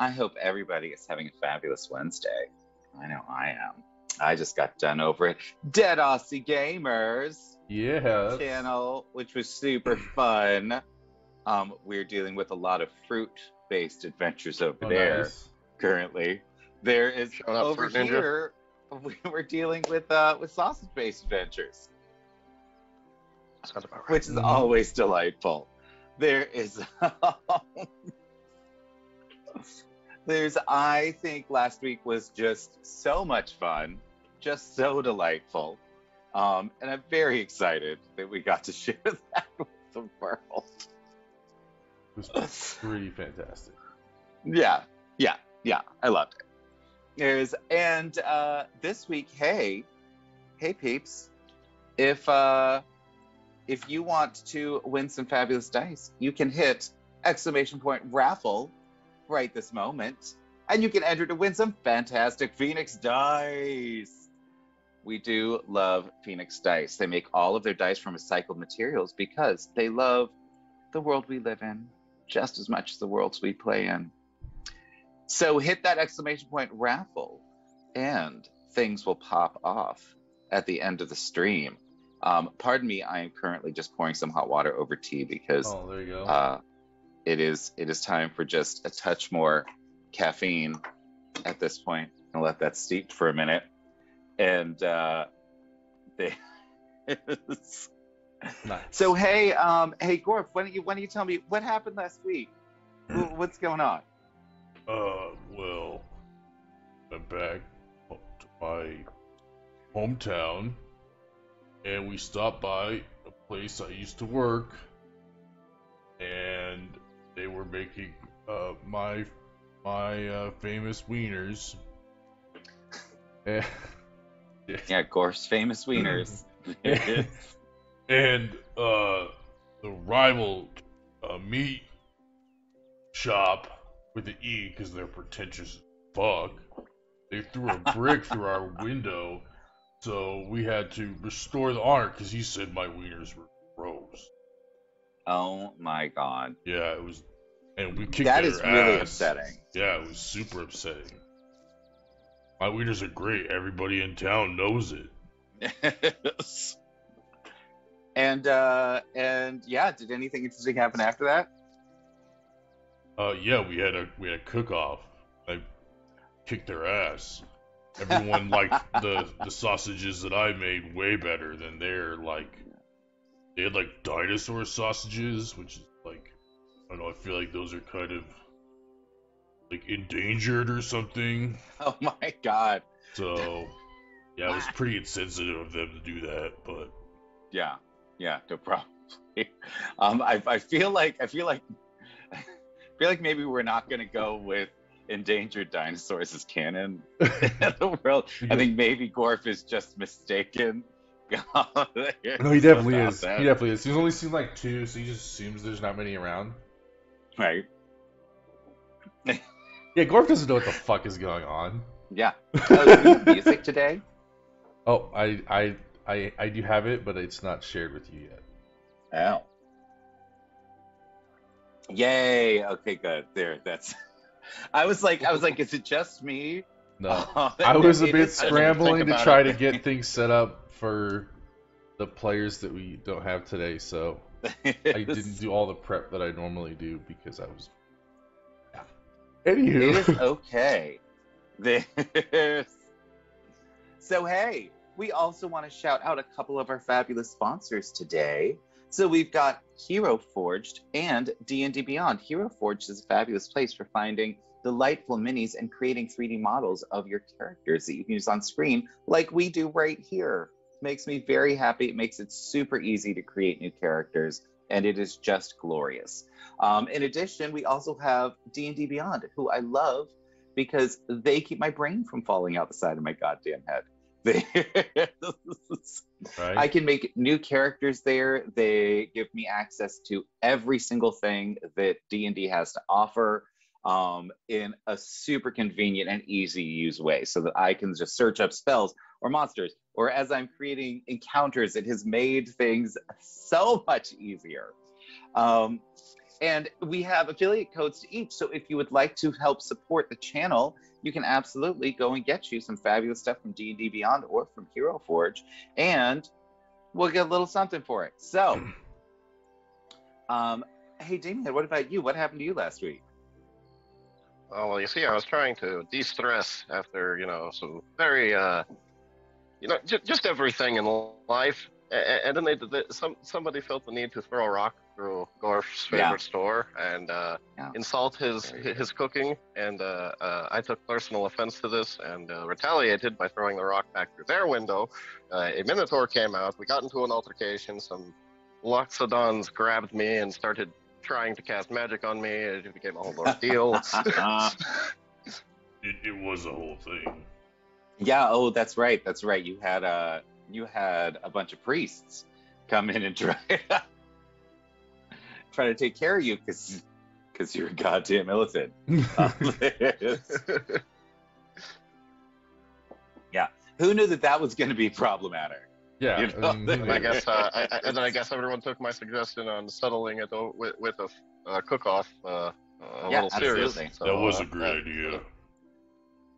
I hope everybody is having a fabulous Wednesday. I know I am. I just got done over at Dead Aussie Gamers Yes. channel, which was super fun. We're dealing with a lot of fruit-based adventures over Oh, there nice. currently. There is Showing up, over Fruit Ninja. here. We're dealing with sausage-based adventures, Sounds about right. which is Mhm. always delightful. There is I think last week was just so much fun, just so delightful. And I'm very excited that we got to share that with the world. It was pretty fantastic. Yeah, I loved it. This week, hey peeps, if you want to win some fabulous dice, you can hit !raffle right this moment, and you can enter to win some fantastic Phoenix dice. We do love Phoenix dice. They make all of their dice from recycled materials because they love the world we live in just as much as the worlds we play in. So hit that !raffle and things will pop off at the end of the stream. Pardon me, I am currently just pouring some hot water over tea because Oh, there you go. it is time for just a touch more caffeine at this point. I'll let that steep for a minute. And Nice. so hey Gorf, why don't you tell me what happened last week? What's going on? Well, I'm back to my hometown, and we stopped by a place I used to work, and they were making my famous wieners. And, Yeah, Gorf's famous wieners. and the rival meat shop with an E, because they're pretentious as fuck, they threw a brick through our window, so we had to restore the honor because he said my wieners were gross. Oh my god. Yeah, it was, and we kicked That their is really ass. upsetting. Yeah, it was super upsetting. My wieners are great. Everybody in town knows it. And yeah, did anything interesting happen after that? Yeah, we had a cook off. I kicked their ass. Everyone liked the sausages that I made way better than their, like, they had like dinosaur sausages, which is like, I don't know, I feel like those are kind of like endangered or something. Oh my god. So yeah, it was pretty insensitive of them to do that, but Yeah, no problem. I feel like maybe we're not gonna go with endangered dinosaurs as canon in the world. I think maybe Gorf is just mistaken. no, he definitely is. He definitely is. He's only seen like 2, so he just assumes there's not many around. Right. Yeah, Gorf doesn't know what the fuck is going on. Yeah. Oh, do we have music today? Oh, I do have it, but it's not shared with you yet. Oh. Yay. Okay, good. There, that's I was like, is it just me? No. Oh, I was a it bit is such a good scrambling thing to about try it. to get things set up for the players that we don't have today, so I didn't do all the prep that I normally do because I was... Yeah. Anywho. It is okay. There's... So hey, we also want to shout out a couple of our fabulous sponsors today. So we've got Hero Forged and D&D Beyond. Hero Forged is a fabulous place for finding delightful minis and creating 3D models of your characters that you can use on screen, like we do right here. Makes me very happy. It makes it super easy to create new characters, and it is just glorious. In addition, we also have D&D Beyond, who I love because they keep my brain from falling out the side of my goddamn head. Right. I can make new characters there. They give me access to every single thing that D&D has to offer in a super convenient and easy to use way, so that I can just search up spells or monsters, or as I'm creating encounters, it has made things so much easier. And we have affiliate codes to each. So if you would like to help support the channel, you can absolutely go and get you some fabulous stuff from D&D Beyond or from Hero Forge, and we'll get a little something for it. So, hey, Damien, what about you? What happened to you last week? Oh, well, you see, I was trying to de-stress after, some very, just everything in life. And then somebody felt the need to throw a rock through Gorf's favorite store and insult his cooking. And I took personal offense to this and retaliated by throwing the rock back through their window. A Minotaur came out. We got into an altercation. Some Loxodons grabbed me and started trying to cast magic on me. It became a whole ordeal. It was a whole thing. Yeah. Oh, that's right. That's right. You had a bunch of priests come in and try to take care of you because you're a goddamn militant. Yeah. Who knew that was going to be problematic? Yeah. You know? And I guess everyone took my suggestion on settling it with a cook-off. A little serious. Absolutely. That was a great idea.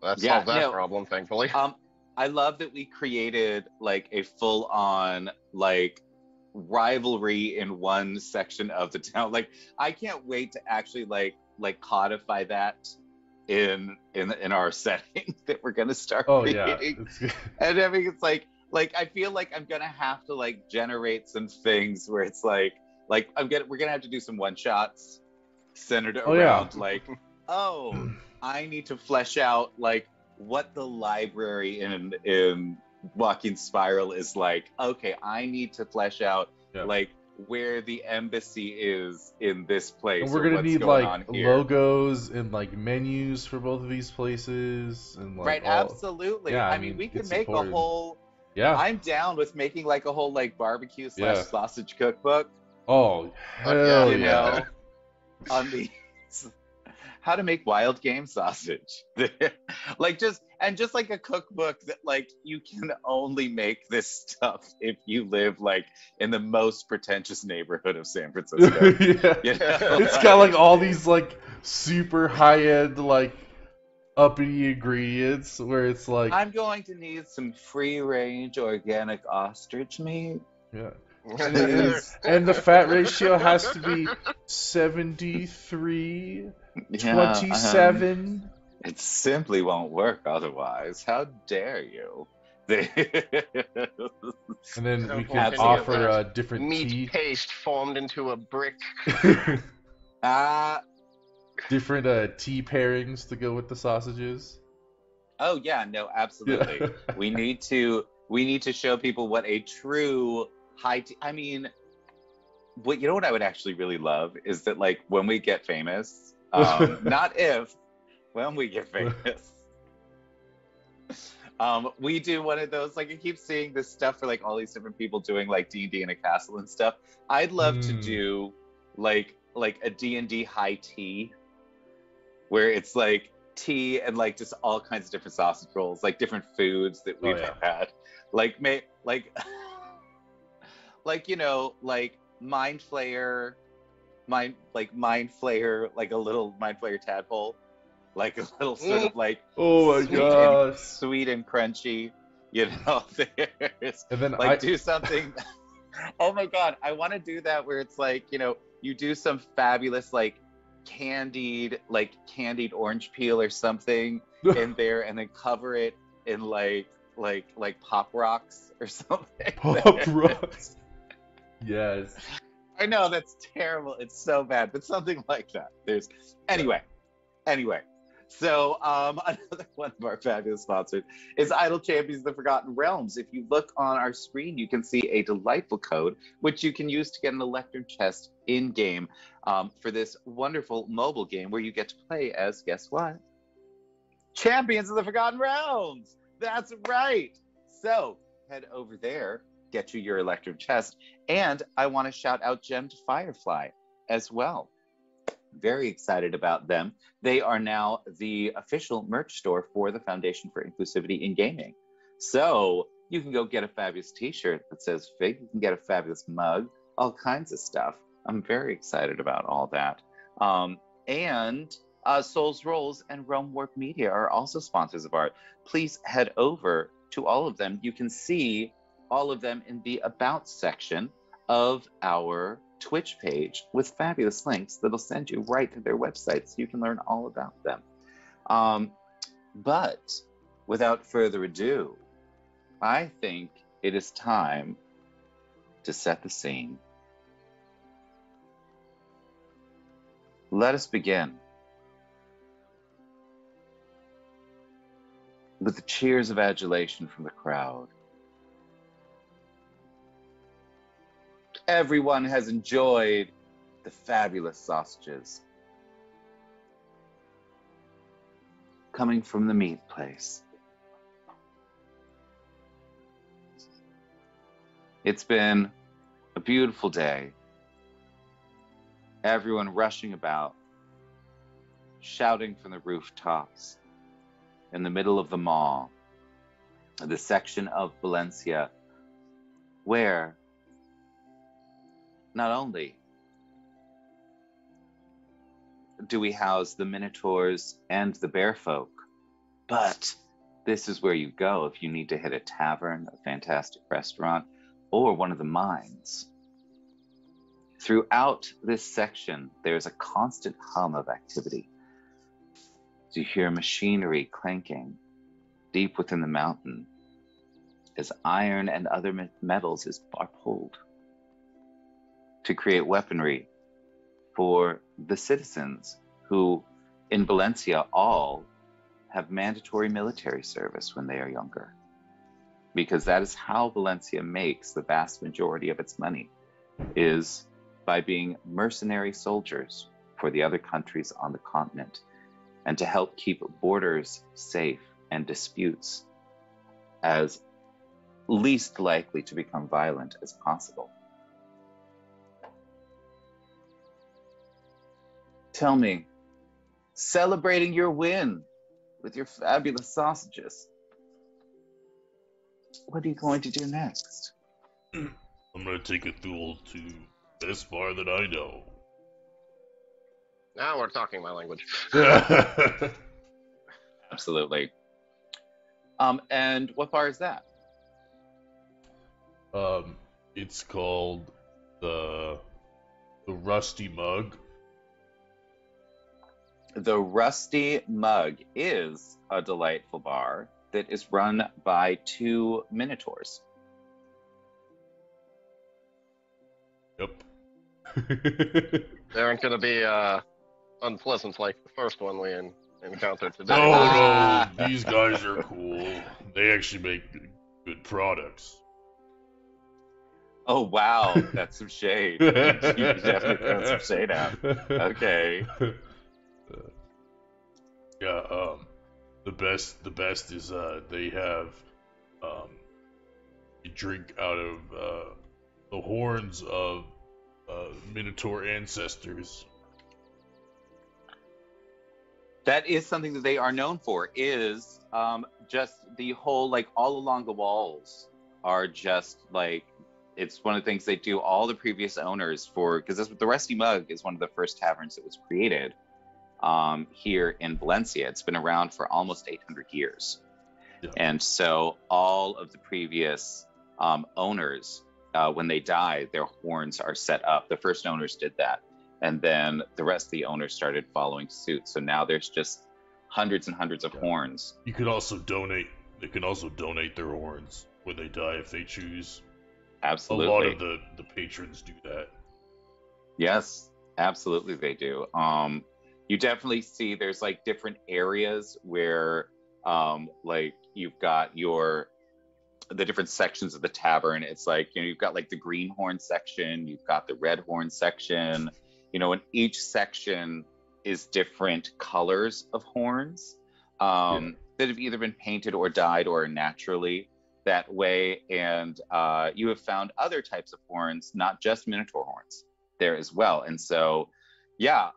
That solved that problem, thankfully. I love that we created like a full-on like rivalry in one section of the town. Like, I can't wait to actually like codify that in our setting that we're gonna start creating. Yeah. And I mean, it's like I feel like I'm gonna have to like generate some things where it's like we're gonna have to do some one-shots centered around like, I need to flesh out like what the library in Walking Spiral is like. Okay, I need to flesh out like where the embassy is in this place. And we're gonna need like logos and like menus for both of these places and like absolutely. Yeah, I mean we could make a whole. Yeah, I'm down with making like a whole like barbecue / sausage cookbook. Oh hell you know, on these. How to make wild game sausage. Like just like a cookbook that like you can only make this stuff if you live like in the most pretentious neighborhood of San Francisco. You know? It's got like all these like super high-end like uppity ingredients where it's like, I'm going to need some free-range organic ostrich meat. Yeah. And the fat ratio has to be 73 27. It simply won't work otherwise. How dare you? And then we can offer different meat paste formed into a brick. Different tea pairings to go with the sausages. Oh yeah, no, absolutely. Yeah. we need to show people what a true high tea. I mean, what you know what I would actually really love is that like when we get famous. Not if, when we get famous. We do one of those, like I keep seeing this stuff for like all these different people doing like D&D in a castle and stuff. I'd love to do like a D&D high tea where it's like tea and like just all kinds of different sausage rolls, like different foods that we've had. Like you know, like Mind Flayer, like a little Mind Flayer tadpole, like a little sort of like sweet and crunchy, you know. And then like do something. Oh my god, I want to do that where it's like, you know, you do some fabulous like candied orange peel or something in there, and then cover it in like Pop Rocks or something. Pop Rocks. Yes. I know that's terrible. It's so bad, but something like that. Anyway. So another one of our fabulous sponsors is Idle Champions of the Forgotten Realms. If you look on our screen, you can see a delightful code which you can use to get an Electrum chest in game for this wonderful mobile game where you get to play as, guess what? Champions of the Forgotten Realms. That's right. So head over there. Get you your Electrum chest, and I want to shout out Gem to Firefly as well. Very excited about them. They are now the official merch store for the Foundation for Inclusivity in Gaming. So you can go get a fabulous t-shirt that says FIG, you can get a fabulous mug, all kinds of stuff. I'm very excited about all that. And Souls Rolls and Realm Warp Media are also sponsors of art. Please head over to all of them. You can see all of them in the About section of our Twitch page with fabulous links that'll send you right to their websites so you can learn all about them. But without further ado, I think it is time to set the scene. Let us begin with the cheers of adulation from the crowd. Everyone has enjoyed the fabulous sausages coming from the meat place. It's been a beautiful day. Everyone rushing about, shouting from the rooftops in the middle of the mall, the section of Valencia where not only do we house the Minotaurs and the Bear Folk, but this is where you go if you need to hit a tavern, a fantastic restaurant, or one of the mines. Throughout this section, there's a constant hum of activity. You hear machinery clanking deep within the mountain as iron and other metals are pulled to create weaponry for the citizens who, in Valencia, all have mandatory military service when they are younger. Because that is how Valencia makes the vast majority of its money, is by being mercenary soldiers for the other countries on the continent, and to help keep borders safe and disputes as least likely to become violent as possible. Tell me, celebrating your win with your fabulous sausages, what are you going to do next? I'm gonna take a Thule to the best bar that I know. Now we're talking my language. Absolutely. And what bar is that? It's called the Rusty Mug. The Rusty Mug is a delightful bar that is run by 2 Minotaurs. Yep. They aren't going to be unpleasant like the first one we encountered today. No, these guys are cool. They actually make good products. Oh, wow, that's some shade. You definitely throw some shade out. Okay. Yeah, the best is they have you drink out of the horns of Minotaur ancestors. That is something that they are known for, is just the whole, like, all along the walls are just, like, it's one of the things they do. All the previous owners for, because the Rusty Mug is one of the first taverns that was created here in Valencia. It's been around for almost 800 years. Yeah. And so all of the previous owners, when they die, their horns are set up. The first owners did that. And then the rest of the owners started following suit. So now there's just hundreds and hundreds of horns. You could also donate. They can also donate their horns when they die if they choose. Absolutely. A lot of the patrons do that. Yes, absolutely they do. You definitely see there's like different areas where like you've got the different sections of the tavern. It's like, you know, you've got like the green horn section, you've got the red horn section, you know, and each section is different colors of horns that have either been painted or dyed or naturally that way. And you have found other types of horns, not just Minotaur horns there as well. And so, yeah,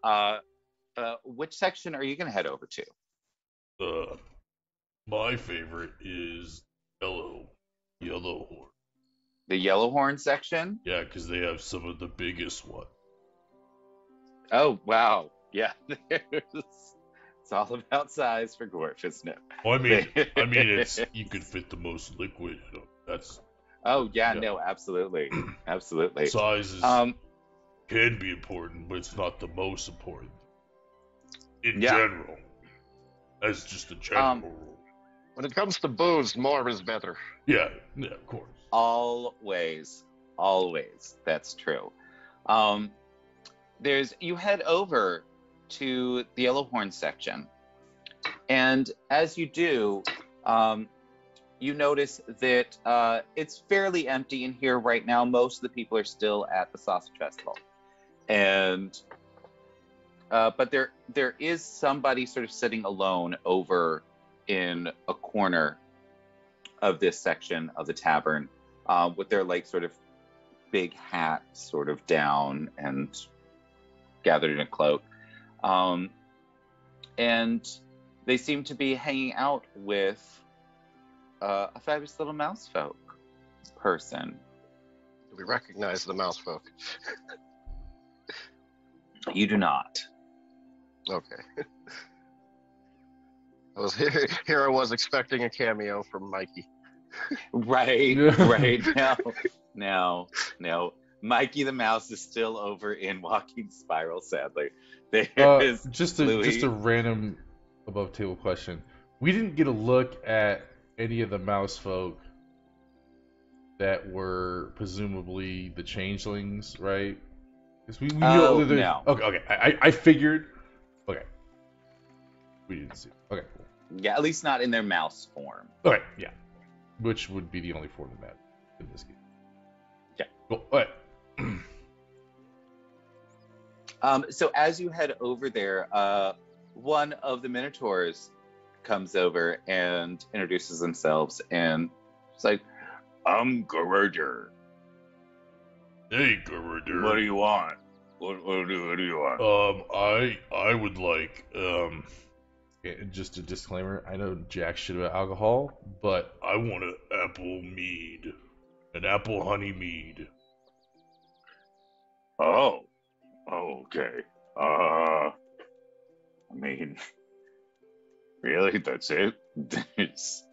which section are you going to head over to? My favorite is yellow horn. The yellow horn section? Yeah, because they have some of the biggest one. Oh, wow. Yeah. It's all about size for Gorf, isn't Well, it? it's you could fit the most liquid. That's Oh, yeah, yeah. no, absolutely. Absolutely. Sizes Um, can be important, but it's not the most important in yeah. general. That's just a general Um, rule. When it comes to booze, more is better. Yeah, of course. always, always. That's true. Um, you head over to the Yellowhorn section, and as you do, you notice that it's fairly empty in here right now. Most of the people are still at the Sausage Festival, and but there is somebody sort of sitting alone over in a corner of this section of the tavern, with their like sort of big hat sort of down and gathered in a cloak, and they seem to be hanging out with a fabulous little mouse folk person. Do we recognize the mouse folk? You do not. Okay. I was expecting a cameo from Mikey. Right, Yeah. right. No. Mikey the mouse is still over in Walking Spiral, sadly. There is Just Louis. a random above table question. We didn't get a look at any of the mouse folk that were presumably the changelings, right? Because we Oh, know that no. Okay. I figured. Okay. We didn't see. Okay, cool. Yeah, at least not in their mouse form. Okay, yeah. Which would be the only form that matters in this game. Yeah. Cool. All right. So as you head over there, one of the Minotaurs comes over and introduces themselves, and it's like, I'm Garager. Hey, Gurder. What do you want? What do you want? I would like, Okay, just a disclaimer. I know jack shit about alcohol, but I want an apple mead. An apple honey mead. Oh, okay. I mean, really? That's it? It's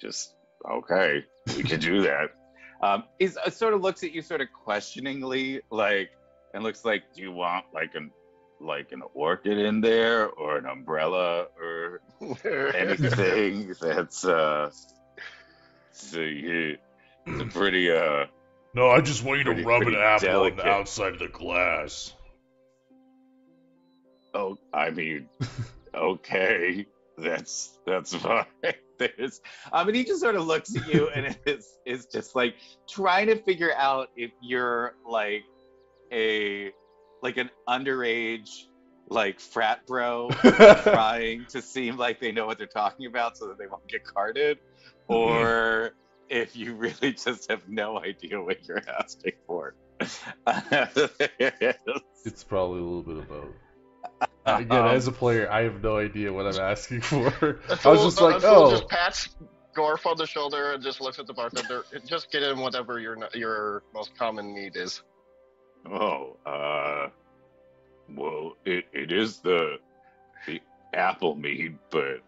just okay. We can do that. He sort of looks at you sort of questioningly, like, and looks like, do you want like an orchid in there or an umbrella or anything that's so it's a pretty No, I just want you to Pretty- rub an pretty apple on delicate. the outside of the glass. oh, I mean, okay, that's fine. And he just sort of looks at you and is just like trying to figure out if you're like an underage like frat bro trying to seem like they know what they're talking about so that they won't get carded, or if you really just have no idea what you're asking for. it's probably a little bit of both. Again, as a player, I have no idea what I'm asking for. I was just like, just pats Gorf on the shoulder and just looks at the bartender. Just get in whatever your most common need is. Oh, well, it is the apple mead, but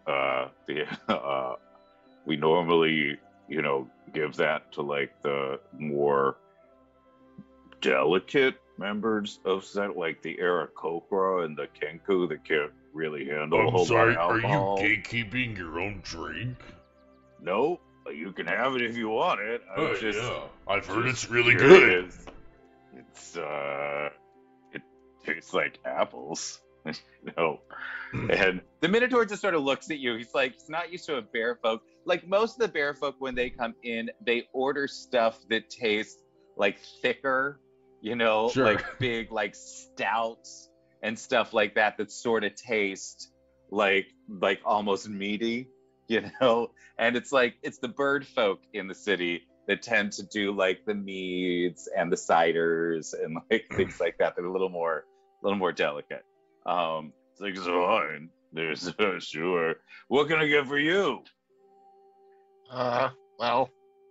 we normally, give that to like the more delicate members of set, like the Aarakocra and the Kenku that can't really handle a I'm whole sorry, lot of are you alcohol. gatekeeping your own drink? No, you can have it if you want it. Oh, yeah. I've heard just it's really curious. good. It tastes like apples. And the Minotaur just sort of looks at you. He's like, he's not used to a bear folk. Like most of the bear folk, when they come in, they order stuff that tastes like thicker, Sure. like big, like stouts and stuff like that sort of taste like almost meaty, And it's like, it's the bird folk in the city that tend to do like the meads and the ciders and like things like that. They're a little more delicate. It's like, it's fine. There's sure. What can I get for you? Well,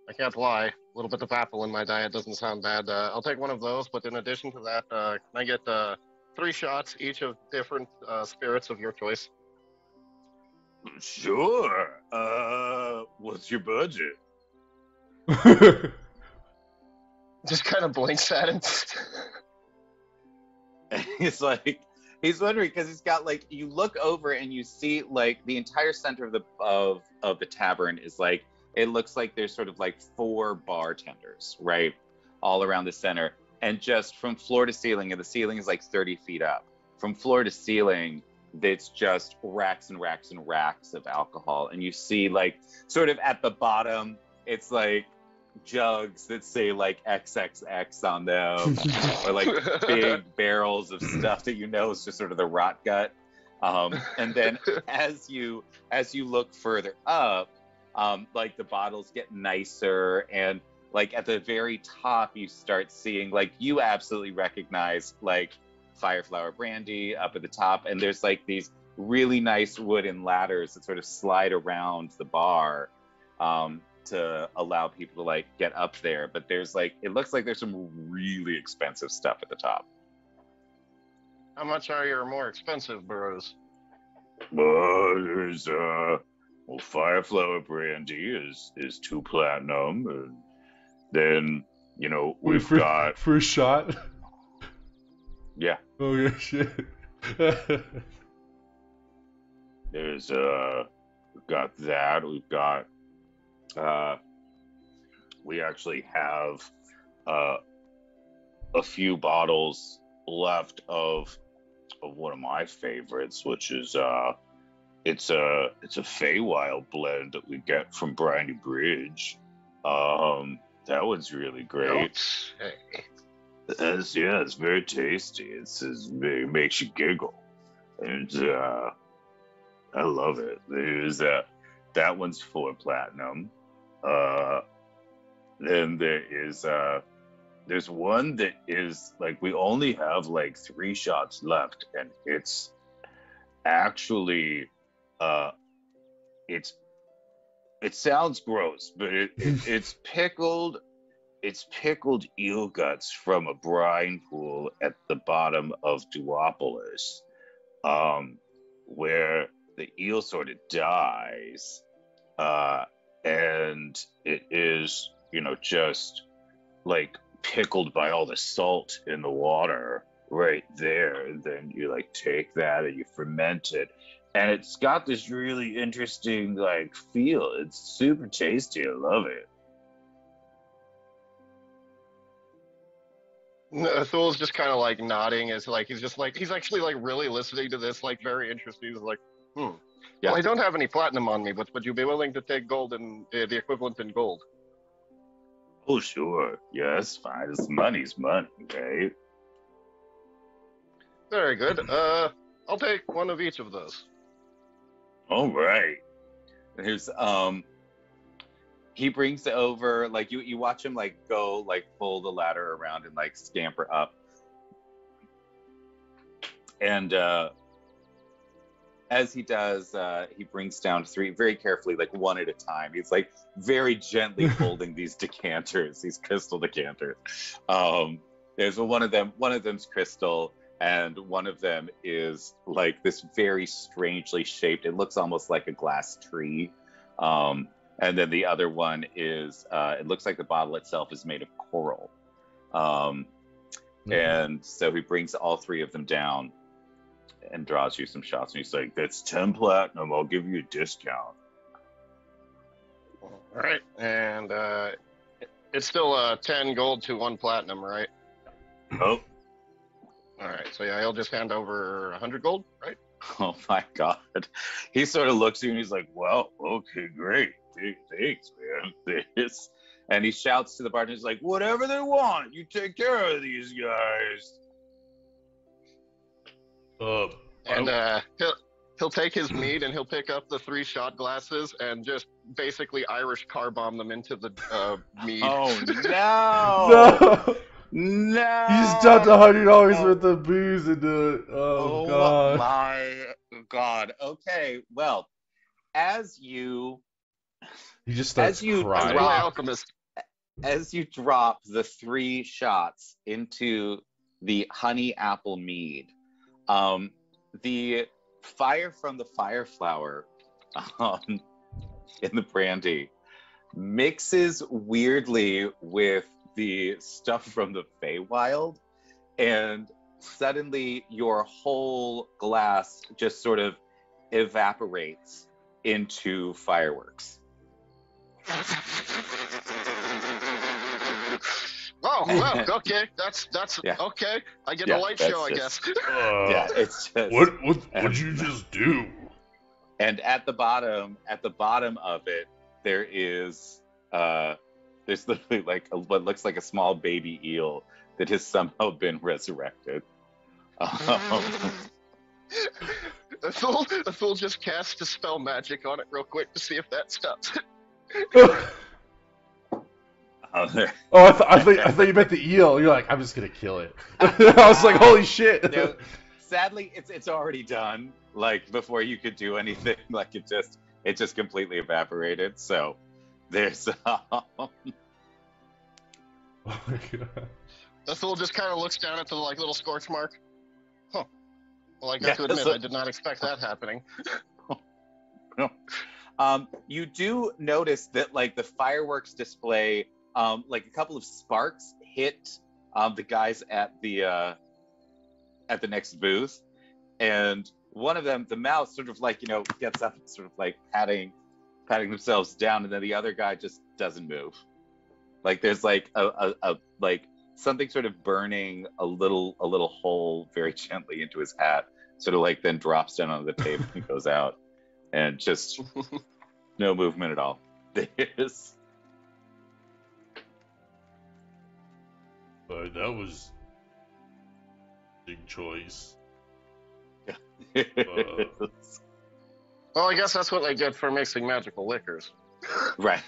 I can't lie. A little bit of apple in my diet doesn't sound bad. I'll take one of those, but in addition to that, can I get 3 shots, each of different spirits of your choice. Sure. What's your budget? Just kind of blinks at him. And he's like, he's wondering because he's got like, you look over and you see like the entire center of the tavern is like, it looks like there's sort of like 4 bartenders, right, all around the center, and just from floor to ceiling, and the ceiling is like 30 feet up. From floor to ceiling, it's just racks and racks and racks of alcohol, and you see like sort of at the bottom, it's like jugs that say like XXX on them, or like big barrels of stuff that you know is just sort of the rot gut. And then as you look further up, like the bottles get nicer, and like at the very top you start seeing, like, you absolutely recognize like Fireflower brandy up at the top, and there's like these really nice wooden ladders that sort of slide around the bar to allow people to like get up there. But there's like, it looks like there's some really expensive stuff at the top. How much are your more expensive brews? There's well, Fireflower brandy is 2 platinum, and then, you know, we've got for a shot. Yeah. Oh yeah, shit. There's we've got that. We've got we actually have a few bottles left of one of my favorites, which is it's a Feywild blend that we get from Briny Bridge. That one's really great. It's very tasty. It makes you giggle, and I love it. There's that one's 4 platinum. Then there's one that is like, we only have like 3 shots left, and it's actually it sounds gross, but it's pickled. It's pickled eel guts from a brine pool at the bottom of Duopolis, where the eel sort of dies, and it is, you know, just like pickled by all the salt in the water right there. And then you like take that and you ferment it, and it's got this really interesting like feel. It's super tasty. I love it. Thul's just kind of like nodding, as like he's actually like really listening to this, like very interested. He's like, Yeah. Well, I don't have any platinum on me, but would you be willing to take gold and the equivalent in gold? Oh sure, yeah, that's fine. It's money's money, right? Very good. I'll take one of each of those. All right. Here's he brings it over, like you watch him like go like pull the ladder around and like scamper up, and as he does, he brings down 3 very carefully, like one at a time. He's like very gently holding these decanters, these crystal decanters. There's one of them's crystal, and one of them is like this very strangely shaped, it looks almost like a glass tree. And then the other one is, it looks like the bottle itself is made of coral. And so he brings all 3 of them down and draws you some shots. And he's like, that's 10 platinum. I'll give you a discount. All right. And it's still 10 gold to 1 platinum, right? Oh. All right. So yeah, he'll just hand over 100 gold, right? Oh my God. He sort of looks at you and he's like, well, okay, great. Thanks, man. And he shouts to the bartender, he's like, whatever they want, you take care of these guys. And he'll take his mead and he'll pick up the 3 shot glasses and just basically Irish car bomb them into the mead. Oh no! No! You just dumped $100 worth of booze into it. Oh God! My God. Okay, well, as you starts crying. As you drop the 3 shots into the honey apple mead, The fire from the fire flower in the brandy mixes weirdly with the stuff from the Feywild, and suddenly your whole glass just sort of evaporates into fireworks. Oh, well, okay. That's Yeah. okay. I get Yeah, a light that's show, I just- guess. Yeah, it's just What'd you just do? And at the bottom of it, there is there's literally like what looks like a small baby eel that has somehow been resurrected. A fool just cast a spell magic on it real quick to see if that stops it. Oh, I thought you meant the eel. You're like, I'm just gonna kill it. I was like, holy shit. No, sadly, it's already done. Like before you could do anything, like it just completely evaporated. So there's Oh my god. The fool just kind of looks down at the like little scorch mark. Huh. Well, I got Yeah, to admit, so- I did not expect that happening. You do notice that like the fireworks display, like a couple of sparks hit the guys at the next booth, and one of them, the mouse, sort of like gets up and sort of like patting themselves down, and then the other guy just doesn't move. Like there's like a like something sort of burning a little hole very gently into his hat, sort of like then drops down on the table and goes out, and just no movement at all. There's But that was a big choice. Well, I guess that's what they get for mixing magical liquors. right.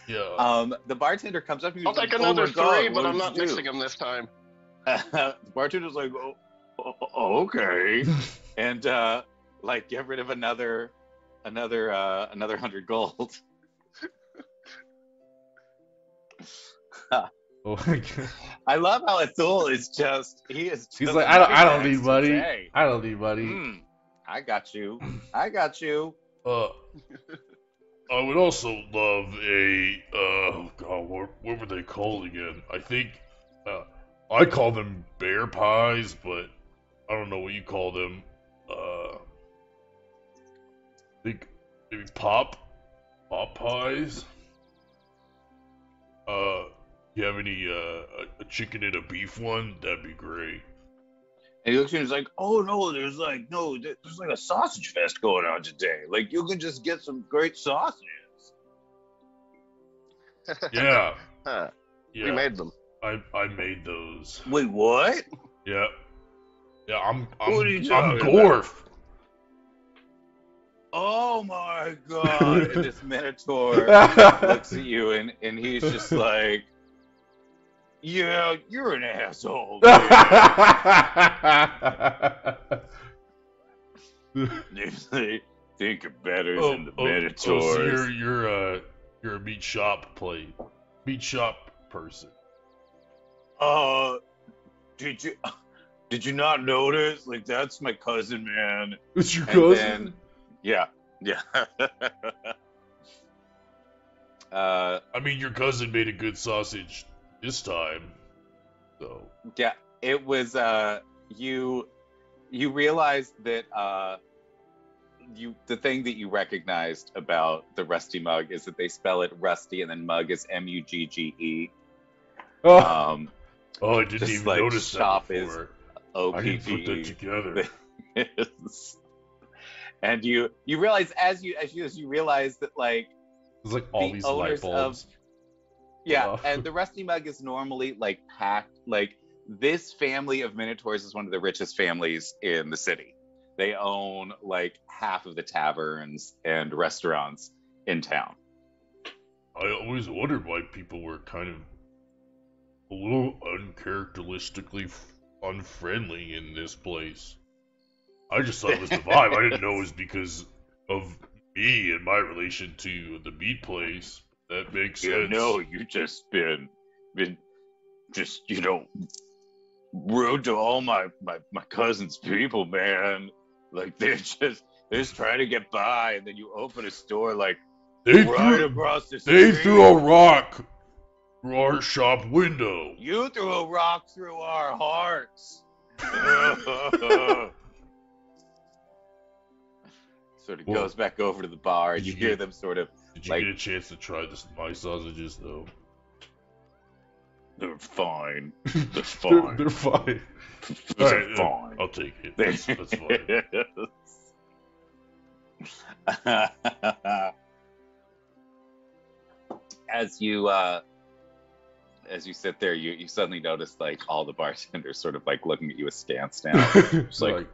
Yeah. The bartender comes up to you. I'll take another 3, but I'm not mixing them this time. The bartender's like, okay, and like get rid of another 100 gold. Oh my god. I love how Athul is just He's like, I don't need money. Today. I don't need money. I got you. I would also love a oh god, what were they called again? I think I call them bear pies, but I don't know what you call them. I think maybe pop pies. You have any a chicken and a beef one? That'd be great. And he looks at you and he's like, oh no, there's like a sausage fest going on today. Like you can just get some great sausages. Yeah. Huh. Yeah. We made them. I made those. Wait, what? Yeah. Yeah, I'm What are you talking about? Gorf. Oh my god. And this Minotaur looks at you and he's just like, yeah, you're an asshole. They think you're better than the Minotaurs. So you're a meat shop person. Did you not notice? Like that's my cousin, man. It's your And cousin? then- yeah. I mean, your cousin made a good sausage this time, so. Yeah, it was you realized that the thing that you recognized about the Rusty Mug is that they spell it Rusty and then Mug is Mugge. Oh. Oh, I didn't just even like notice shop that is before. OPPE. I didn't put that together. And you realize as you realize that like It's like all the these light owners bulbs. yeah, Wow. and the Rusty Mug is normally like packed. Like this family of Minotaurs is one of the richest families in the city. They own like half of the taverns and restaurants in town. I always wondered why people were kind of a little uncharacteristically unfriendly in this place. I just thought it was the vibe. I didn't know it was because of me and my relation to the meat place. That makes sense. Yeah, no, you just been just rude to all my cousin's people, man. Like they're just trying to get by, and then you open a store like right across the street. They threw a rock through our shop window. You threw a rock through our hearts. Sort of goes back over to the bar, and you hear them sort of. Did you get a chance to try my sausages though? They're fine. They're fine. They're fine. They're fine. I'll take it. That's fine. As you sit there, you suddenly notice like all the bartenders sort of like looking at you askance now. Just like,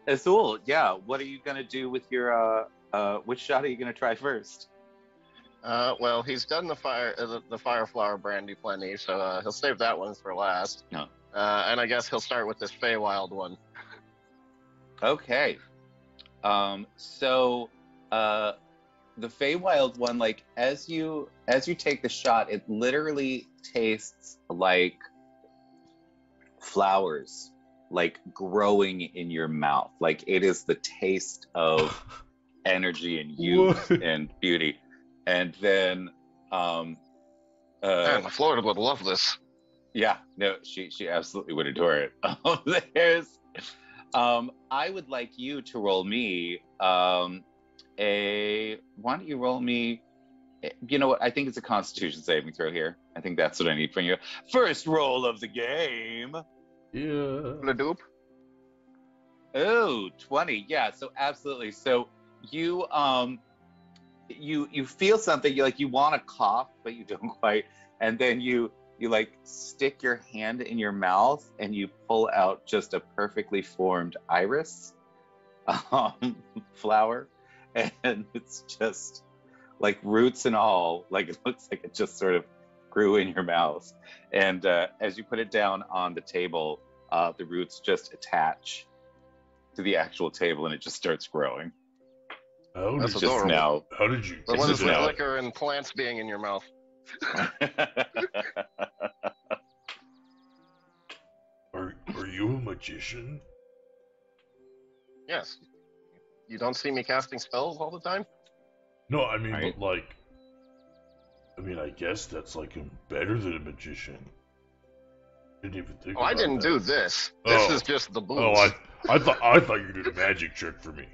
Azul, yeah. What are you gonna do with your which shot are you gonna try first? Well, he's done the fire flower brandy plenty, so he'll save that one for last. No. And I guess he'll start with this Feywild one. Okay. So the Feywild one, like as you take the shot, it literally tastes like flowers, like growing in your mouth. Like it is the taste of energy and youth and beauty. And then Man, Florida would love this. Yeah, no, she absolutely would adore it. There's I would like you to roll me why don't you roll me, you know what, I think it's a Constitution saving throw here. I think that's what I need from you. First roll of the game. Yeah. Ladoop. Oh, 20. Yeah, so absolutely. So you you feel something, you want to cough, but you don't quite, and then you like stick your hand in your mouth and you pull out just a perfectly formed iris flower, and it's just like roots and all, like it looks like it just sort of grew in your mouth. And as you put it down on the table, the roots just attach to the actual table and it just starts growing. That's adorable. How did you? But what is the liquor and plants being in your mouth? Are you a magician? Yes. You don't see me casting spells all the time? No, I mean, Right. but like, I guess that's like better than a magician. Didn't even think. Oh, I about didn't that. do this. This is just the booze. Oh, I thought you did a magic trick for me.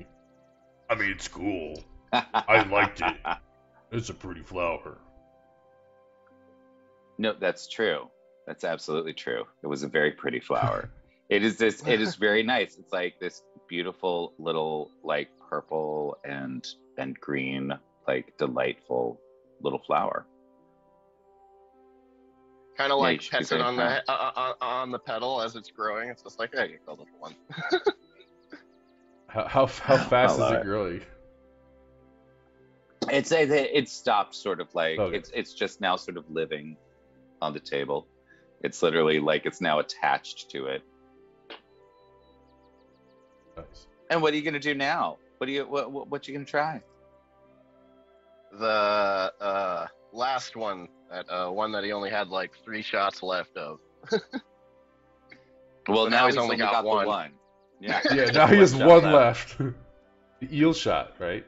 I mean, it's cool. I liked it. It's a pretty flower. No, that's true. That's absolutely true. It was a very pretty flower. It is very nice. It's like this beautiful little like purple and green, like delightful little flower. Kind of Yeah, you like should be pets it very on the petal as it's growing. It's just like, there you go, little one. How fast is love it it. growing? It stopped sort of like Okay. it's just now sort of living on the table. It's literally like it's now attached to it. Nice. And what are you gonna do now? What you gonna try? The last one, that one that he only had like 3 shots left of. Well, So now he's only got one. the one. Yeah. Yeah, now he has shot one left. The eel shot, right?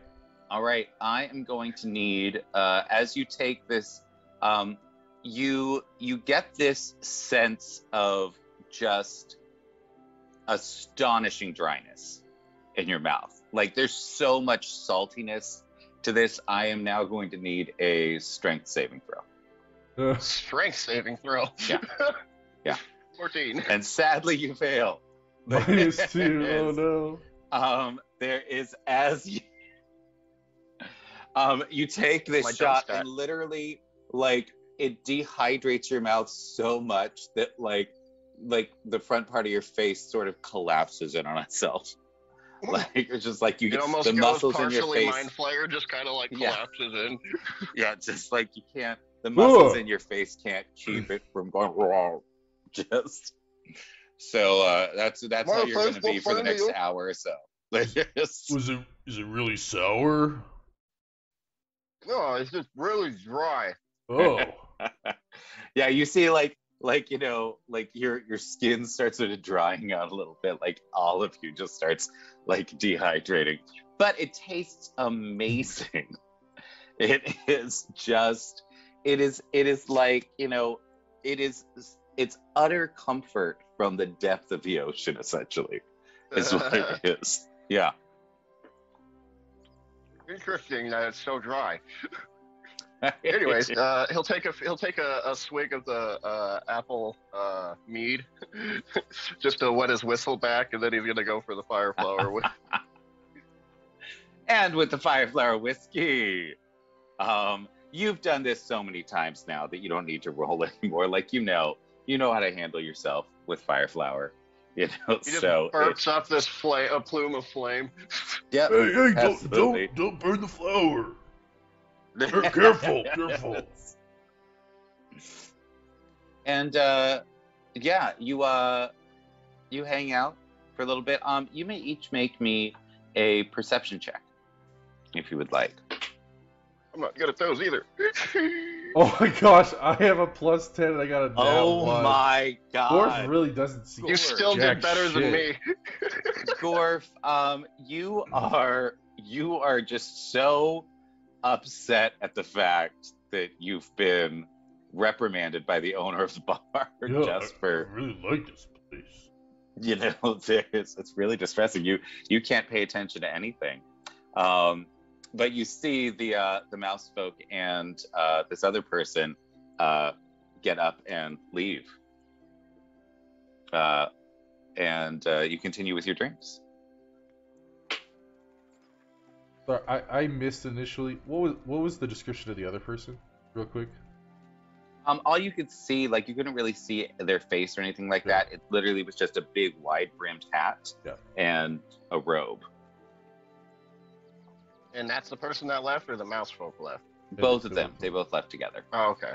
All right, I am going to need as you take this, you get this sense of just astonishing dryness in your mouth. Like there's so much saltiness to this. I am now going to need a strength saving throw. Strength saving throw. Yeah. Yeah. 14. And sadly, you fail. -2. Oh no. There is you take this My shot dump and literally like it dehydrates your mouth so much that like the front part of your face sort of collapses in on itself. Like it's just like you It get almost the goes muscles in your partially face. mind flayer, just kind of like Yeah. collapses in. Yeah, just like you can't. The muscles in your face can't keep it from going raw. Just so that's how you're going to be for the next hour or so. Just- Is it really sour? No, it's just really dry. Oh. Yeah, you see like like your skin starts sort of drying out a little bit, like all of you just starts like dehydrating. But it tastes amazing. It is just it is like, it's utter comfort from the depth of the ocean, essentially. Is what it is. Yeah. Interesting that it's so dry. Anyways, he'll take a swig of the apple mead, just to wet his whistle back, and then he's gonna go for the fire flower. And with the fire flower whiskey, you've done this so many times now that you don't need to roll anymore. Like how to handle yourself with fire flower. He just burps up this a plume of flame. Yeah. Hey, don't burn the flower. Careful. And yeah, you hang out for a little bit. You may each make me a perception check, if you would like. I'm not good at those either. Oh my gosh, I have a +10 and I got a down Oh 1. my god. Gorf really doesn't see You still did better than me. Gorf, you are just so upset at the fact that you've been reprimanded by the owner of the bar I really like this place. It's really distressing. You can't pay attention to anything. But you see the mouse folk and this other person get up and leave. And you continue with your drinks. Sorry, I missed initially. What was the description of the other person, real quick? All you could see, like, you couldn't really see their face or anything like that. It literally was just a big wide-brimmed hat and a robe. And that's the person that left, or the mouse folk left? Both of them. They both left together. Oh, okay.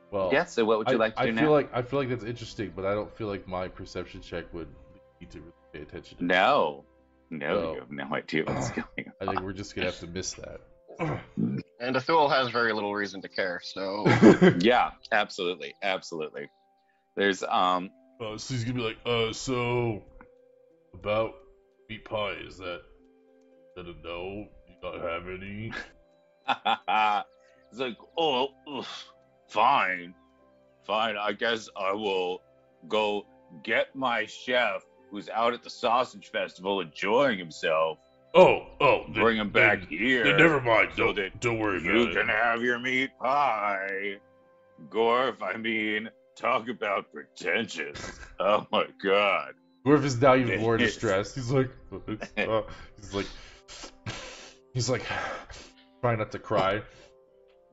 Well, yeah. So what would you like to do now? I feel like that's interesting, but I don't feel like my perception check would need to really pay attention to. No, you have no idea what's going on. I think we're just gonna have to miss that. And Athul has very little reason to care, so. Yeah, absolutely. There's So he's gonna be like, so about meat pie, is that a no? You not have any? It's like, oh, fine. I guess I will go get my chef who's out at the sausage festival enjoying himself. Bring him back here. Then never mind. So Don't worry about it. You can have your meat pie. Gorf, talk about pretentious. Oh my god. Gorf is now even more distressed. He's like, trying not to cry.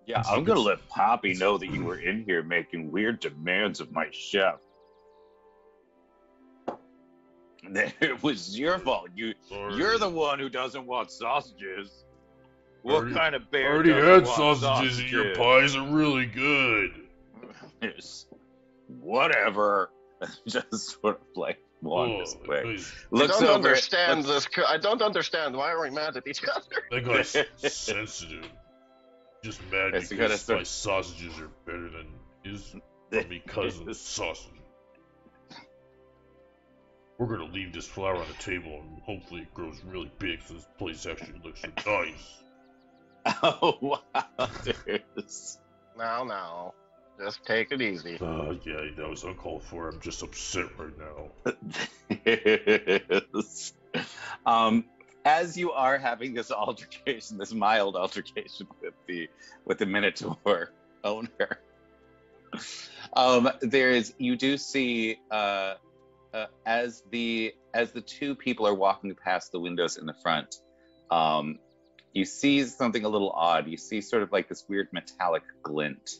Yeah, I'm gonna let Poppy know that you were in here making weird demands of my chef. It was your fault. You're the one who doesn't want sausages. What kind of bear already doesn't had want sausages, and your pies are really good. Whatever. Just sort of like wanders away. I don't understand. Why are we mad at each other? That guy's sensitive. Just mad because my sausages are better than his because of the sausage. We're gonna leave this flower on the table and hopefully it grows really big so this place actually looks nice. Oh wow, No. Just take it easy. Yeah, that was uncalled for. I'm just upset right now. As you are having this altercation, this mild altercation with the Minotaur owner, you do see as the two people are walking past the windows in the front, you see something a little odd. You see sort of like this weird metallic glint,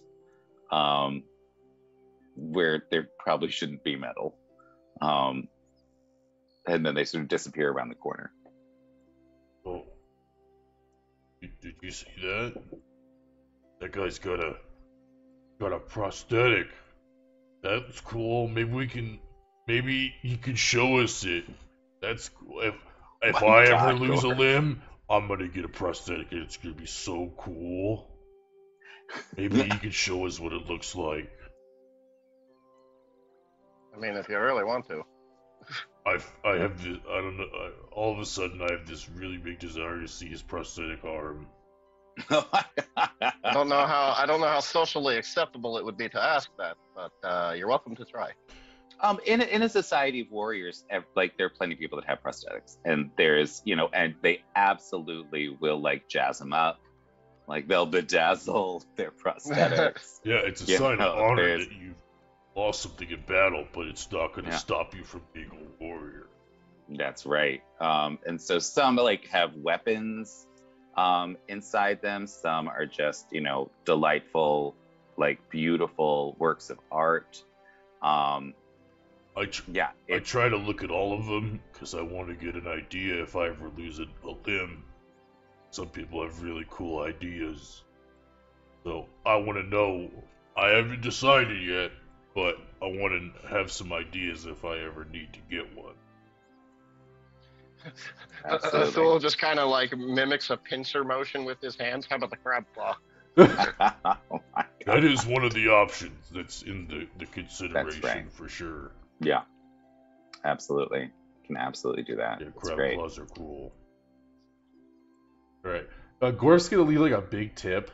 where there probably shouldn't be metal, and then they sort of disappear around the corner. Oh, did you see that? That guy's got a prosthetic. That's cool. Maybe he can show us it. That's cool. If I ever lose a limb, I'm gonna get a prosthetic and it's gonna be so cool. Maybe you could show us what it looks like. I mean, if you really want to. I have this, I don't know, all of a sudden I have this really big desire to see his prosthetic arm. I don't know how socially acceptable it would be to ask that, but you're welcome to try. In a society of warriors, like there are plenty of people that have prosthetics, and there's, and they absolutely will like jazz them up, like they'll bedazzle their prosthetics. Yeah, it's a You sign of know, honor there's- that you've lost something in battle, but it's not going to Yeah. stop you from being a warrior. That's right. And so some like have weapons inside them. Some are just, delightful, like beautiful works of art. I Yeah, try to look at all of them because I want to get an idea if I ever lose a limb. Some people have really cool ideas. So I want to know. I haven't decided yet, but I want to have some ideas if I ever need to get one. absolutely. Thule just kind of like mimics a pincer motion with his hands. How about the crab claw? Oh my That God. is one of the options that's in the consideration right. for sure. Yeah, absolutely. Can absolutely do that. Yeah, It's crab great. claws are cool. Right. Gorf's gonna leave like a big tip.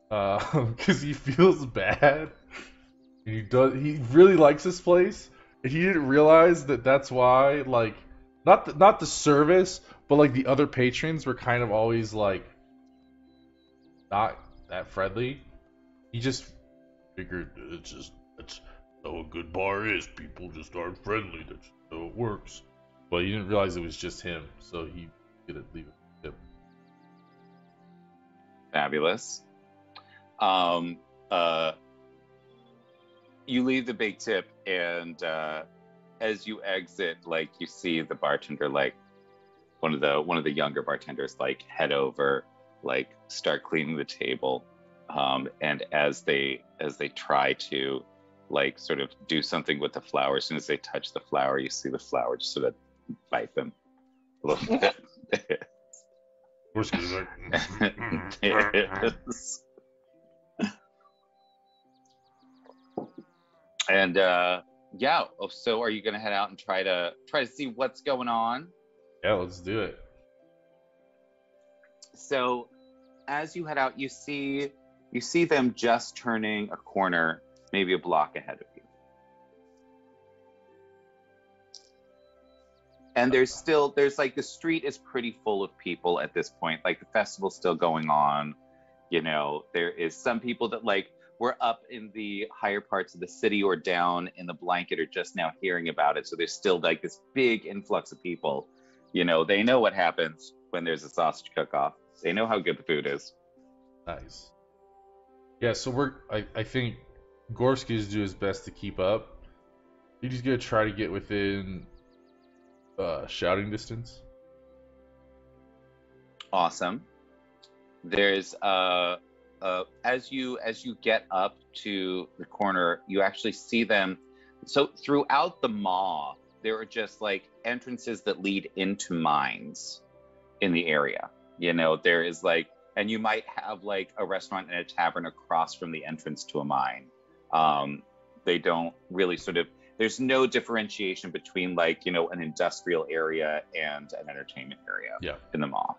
Because he feels bad. And he really likes this place. And he didn't realize that that's why, like, not the service, but like the other patrons were kind of always like not that friendly. He just Figured that's how a good bar is. People just aren't friendly. That's how it works. well, he didn't realize it was just him, so he didn't leave a tip. Fabulous. You leave the big tip, and as you exit, like you see the bartender, like one of the younger bartenders, like head over, like start cleaning the table, and as they try to like sort of do something with the flower, as soon as they touch the flower, you see the flower just sort of bite them a little bit. Horse goes like, Yes. And yeah, so are you gonna head out and try to see what's going on? Yeah, let's do it. So as you head out, you see them just turning a corner, maybe a block ahead of you. And there's like the street is pretty full of people at this point. Like the festival's still going on. There is some people that like were up in the higher parts of the city or down in the blanket are just now hearing about it. So there's still like this big influx of people. They know what happens when there's a sausage cook-off. They know how good the food is. Nice. Yeah, so I think Gorski's do his best to keep up. He's gonna try to get within shouting distance. Awesome. There's as you get up to the corner, you actually see them. So throughout the maw, there are just like entrances that lead into mines in the area. There is like, and you might have like a restaurant and a tavern across from the entrance to a mine. They don't really there's no differentiation between like, an industrial area and an entertainment area in the maw.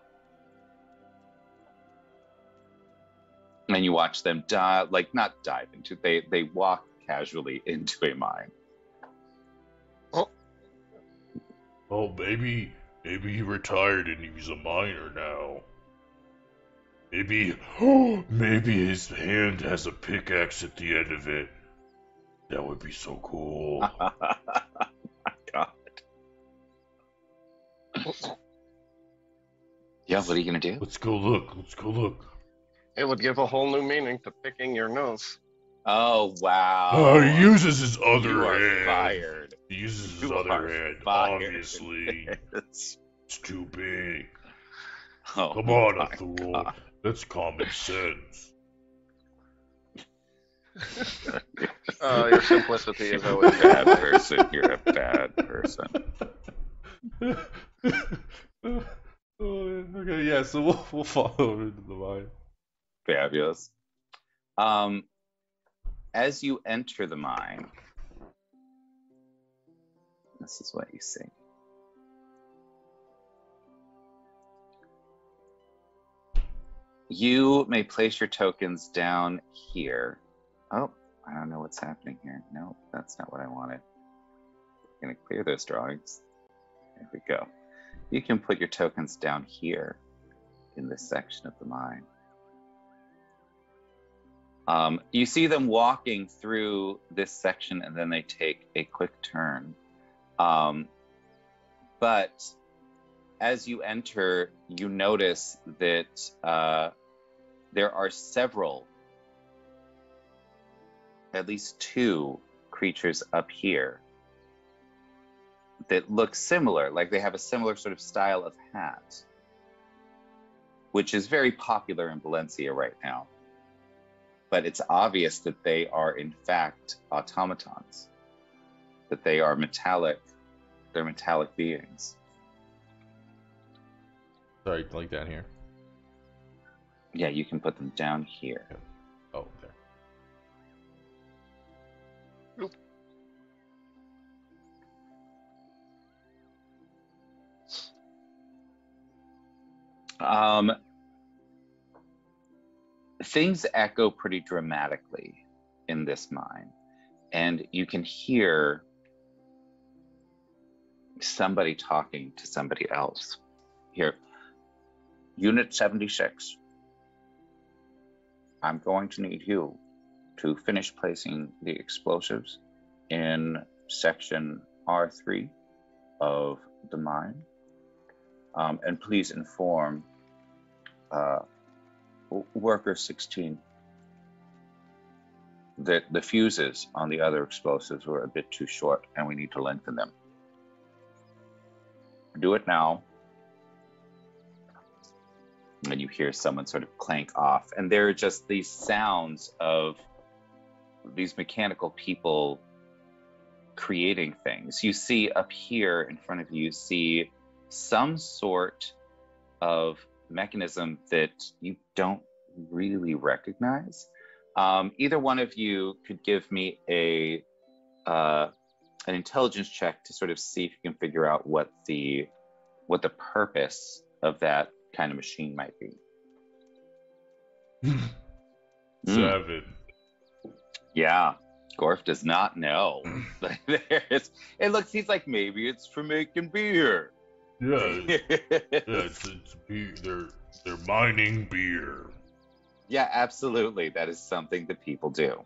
And you watch them not dive into, they walk casually into a mine. oh, maybe he retired and he's a miner now. Maybe his hand has a pickaxe at the end of it. That would be so cool. Oh my God. Yeah, what are you gonna do? Let's go look. It would give a whole new meaning to picking your nose. Oh wow. He uses his other You are hand. fired. He uses his You other are hand. fired. Obviously, it's too big. Oh, Come on, my Thule. God. That's common sense. Your simplicity is always Bad bad. person. You're a bad person. Okay, yeah, so we'll follow him into the mine. Fabulous. As you enter the mine, this is what you see. You may place your tokens down here. Oh, I don't know what's happening here. No, that's not what I wanted. I'm going to clear those drawings. There we go. You can put your tokens down here in this section of the mine. You see them walking through this section and then they take a quick turn. But as you enter, you notice that there are several, at least 2 creatures up here that look similar, like they have a similar sort of style of hat, which is very popular in Valencia right now. But it's obvious that they are in fact automatons, that they are metallic, they're metallic beings. Sorry, like down here. Yeah, you can put them down here. Oh, there. Things echo pretty dramatically in this mine, and you can hear somebody talking to somebody else. Here, Unit 76, I'm going to need you to finish placing the explosives in section R3 of the mine, and please inform Worker 16 that the fuses on the other explosives were a bit too short and we need to lengthen them. Do it now. And you hear someone sort of clank off, and there are just these sounds of these mechanical people creating things. You see up here in front of you, see some sort of mechanism that you don't really recognize. Either one of you could give me an intelligence check to sort of see if you can figure out what the purpose of that kind of machine might be. 7. Yeah, Gorf does not know. He's like, maybe it's for making beer. Yeah, it's beer. They're mining beer. Yeah, absolutely. That is something that people do.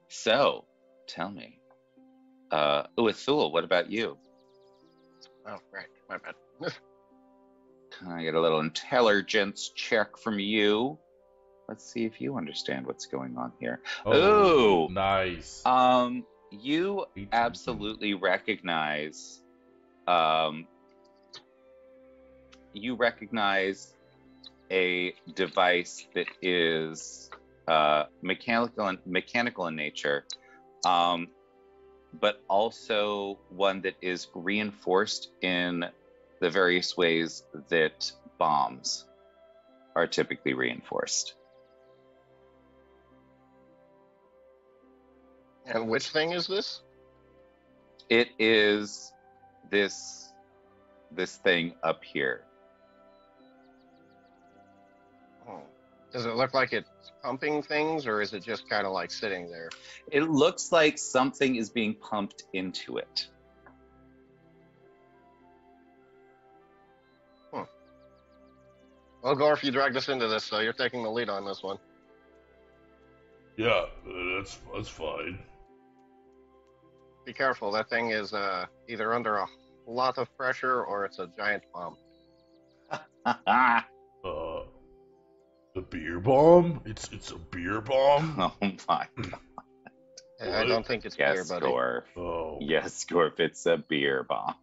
So, tell me, Uathul, what about you? Oh, right. My bad. Can I get a little intelligence check from you? Let's see if you understand what's going on here. Oh, nice. You 18. absolutely recognize a device that is mechanical in nature, but also one that is reinforced in the various ways that bombs are typically reinforced. And which thing is this? It is this thing up here. Oh. Does it look like it's pumping things, or is it just kind of like sitting there? It looks like something is being pumped into it. Well, Gorf, you dragged us into this, so you're taking the lead on this one. Yeah, that's fine. Be careful, that thing is either under a lot of pressure or it's a giant bomb. The beer bomb? It's a beer bomb? Oh my God. I don't think it's beer, Yes, buddy. Gorf. Oh. Yes, Gorf, it's a beer bomb.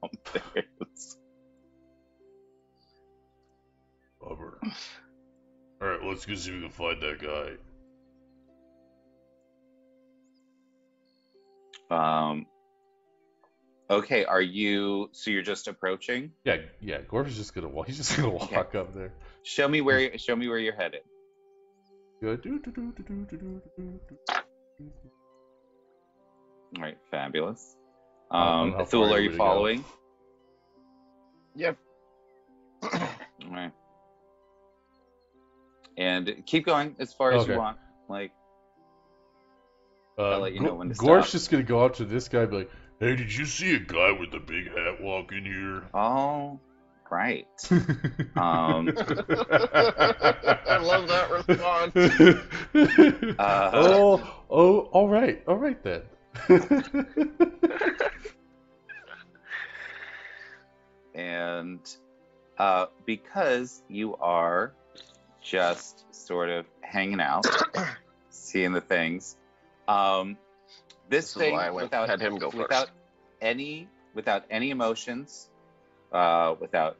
Bummer. Alright, let's go see if we can find that guy. Okay, so you're just approaching? Yeah, Gorf is just gonna walk. He's just gonna walk up there. Show me where you're headed. Go. All right, fabulous. don't know how far Thule, are you you want me to go. following? Yep. All right. And keep going as far as you Okay. want. Like, I'll let you know when to stop. Gorf's just gonna go up to this guy and be like, Hey, did you see a guy with a big hat walk in here? Oh, right. I love that response. all right then. And because you are just sort of hanging out, seeing the things, this is thing why I had him go first. without any emotions, without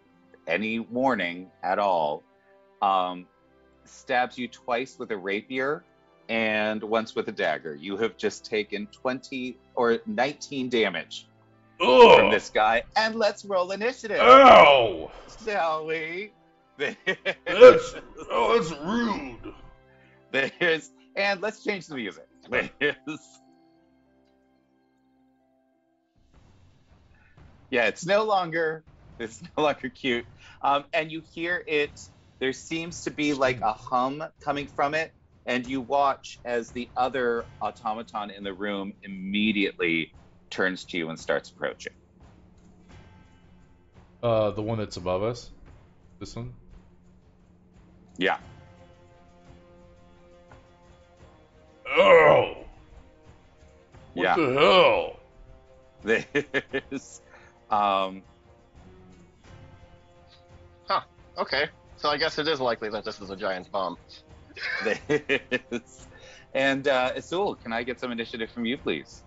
any warning at all, stabs you twice with a rapier and once with a dagger. You have just taken 20 or 19 damage from this guy, and let's roll initiative. Ow! Shall we? That's rude. And let's change the music. Yeah, it's no longer cute. And you hear it. There seems to be like a hum coming from it, and you watch as the other automaton in the room immediately turns to you and starts approaching. The one that's above us. This one. Yeah. Ow! What Yeah. the hell? There's, Okay, so I guess it is likely that this is a giant bomb. and Isul, can I get some initiative from you, please?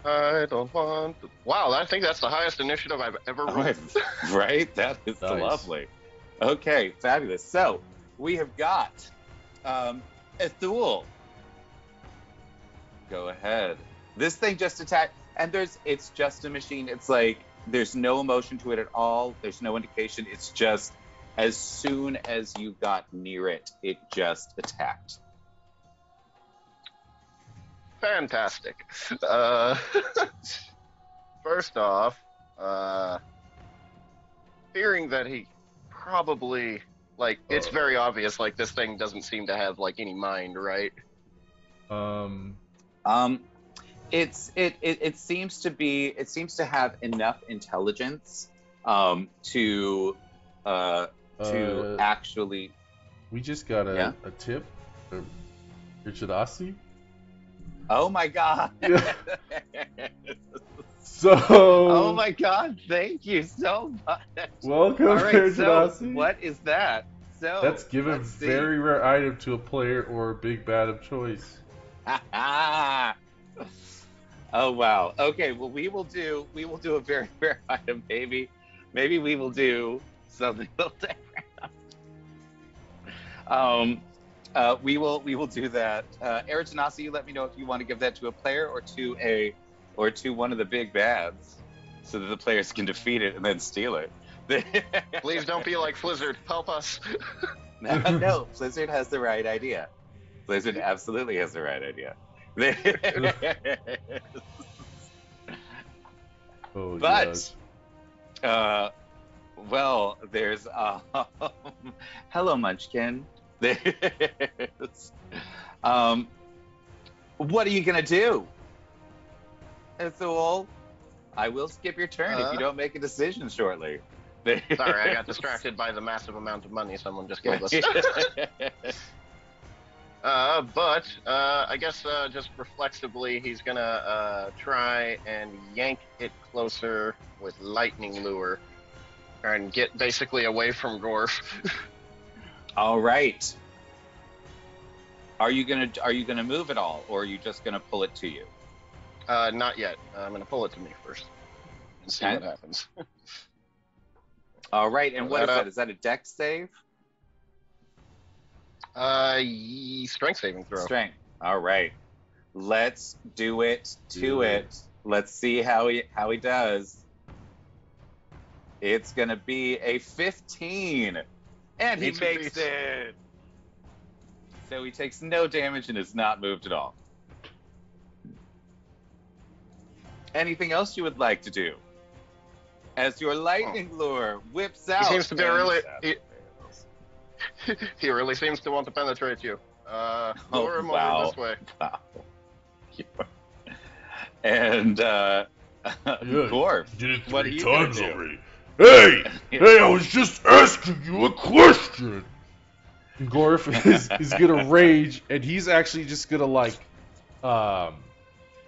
I don't want to... Wow, I think that's the highest initiative I've ever rolled. Right? That is Nice. lovely. Okay, fabulous. So we have got Isul. Go ahead. This thing just attacked, and it's just a machine. It's like there's no emotion to it at all. There's no indication. It's just as soon as you got near it, it just attacked. Fantastic. First off, fearing that he probably, like, it's very obvious, like, this thing doesn't seem to have, like, any mind, right? It seems to have enough intelligence to actually. We just got a tip. Richardasi. Oh my god. So. Oh my god! Thank you so much. Welcome, All right, so Richardasi. what is that? So That's given let's see. very rare item to a player or a big bad of choice. Oh wow. Okay. Well, we will do a very rare item. Maybe we will do something a little different. We will do that. Eric Janasi, you let me know if you want to give that to a player or to one of the big bads, so that the players can defeat it and then steal it. Please don't be like Flizzard. Help us. No, Blizzard has the right idea. Blizzard absolutely has the right idea. Oh, But, well, there's hello, Munchkin. What are you gonna do? Ithul, I will skip your turn if you don't make a decision shortly. Sorry, I got distracted by the massive amount of money someone just gave us. But I guess just reflexively, he's gonna try and yank it closer with lightning lure, and get basically away from Gorf. All right. Are you gonna move at all, or are you just gonna pull it to you? Not yet. I'm gonna pull it to me first and see Okay. what happens. All right. And what is That that? Is that a dex save? Strength saving throw. Strength. All right. Let's do it to it. Let's see how he does. It's gonna be a 15, and he makes it. So he takes no damage and is not moved at all. Anything else you would like to do? As your lightning lure whips out. He seems to be really. He really seems to want to penetrate you. Lure him over this way. Wow. And Gorf, did it what 3 are you times gonna do? already. Hey, I was just asking you a question. And Gorf is gonna rage, and he's actually just gonna like, I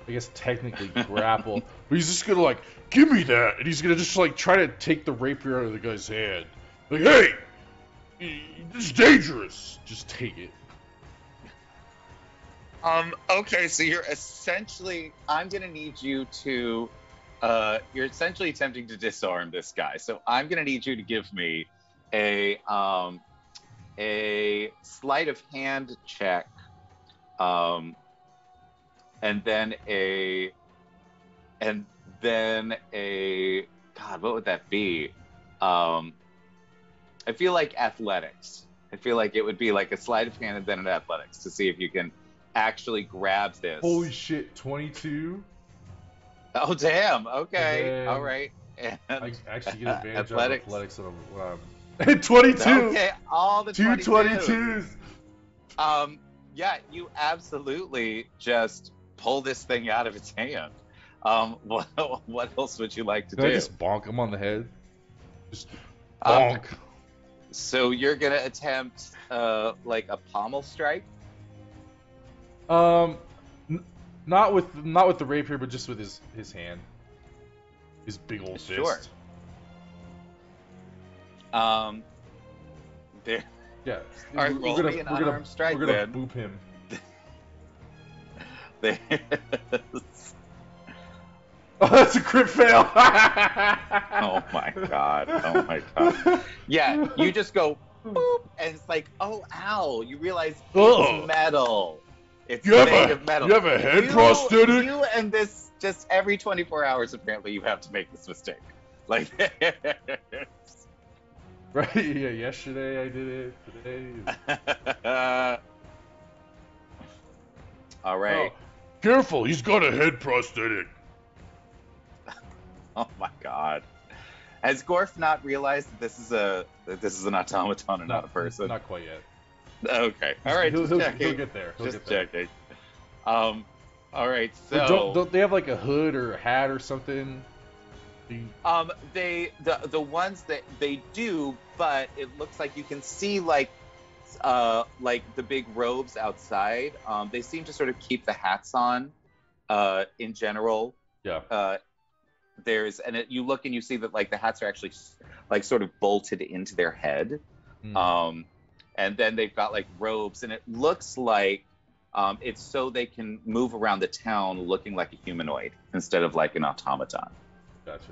guess technically grapple, but he's just gonna like, give me that, and he's gonna just like try to take the rapier out of the guy's hand. Like, hey, this is dangerous. Just take it. Okay, so you're essentially, I'm gonna need you to, you're essentially attempting to disarm this guy. So I'm gonna need you to give me a sleight of hand check, and then a, God, what would that be? I feel like athletics. I feel like it would be like a sleight of hand and then an athletics to see if you can actually grab this. Holy shit, 22? Oh, damn. Okay. Then all right. And I actually get advantage on athletics. athletics and 22! Okay, all the 2 22s! Yeah, you absolutely just pull this thing out of its hand. What else would you like to Can I do? just bonk him on the head? Just bonk. So you're gonna attempt like a pommel strike? Not with the rapier, but just with his hand. His big old fist. Sure. There. Yeah. All right, roll me an unarmed strike, We're gonna then. boop him. Oh, that's a crit fail! Oh my god. Oh my god. Yeah, you just go boop, and it's like, oh, ow. You realize it's metal. It's made of metal. You have a head prosthetic? You and this, just every 24 hours, apparently, you have to make this mistake. Like, Right? Yeah, yesterday I did it. Today. All right. Oh, careful, he's got a head prosthetic. Oh my god. Has Gorf not realized that this is an automaton and not a person? Not quite yet. Okay. All right. He'll checking. get there. Just checking. All right. So don't they have like a hood or a hat or something? the ones that they do, but it looks like you can see like the big robes outside. They seem to sort of keep the hats on in general. Yeah. You look and you see that like the hats are actually like sort of bolted into their head. And then they've got like robes, and it looks like it's so they can move around the town looking like a humanoid instead of like an automaton. Gotcha.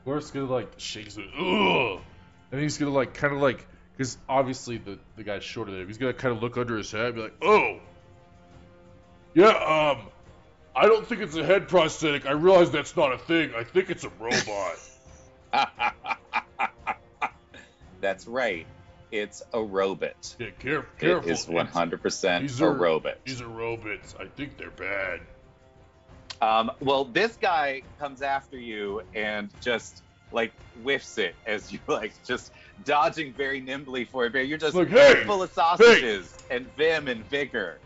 Gorf's gonna like shakes it, ugh, and he's gonna like kind of like, because obviously the guy's shorter than him. He's gonna kind of look under his head and be like, oh, yeah, I don't think it's a head prosthetic. I realize that's not a thing. I think it's a robot. That's right. It's a robot. Yeah, careful. It is 100% a robot. These are robots. I think they're bad. Well, this guy comes after you and just like whiffs it as you like just dodging very nimbly for it. You're just like, hey, full of sausages and vim and vigor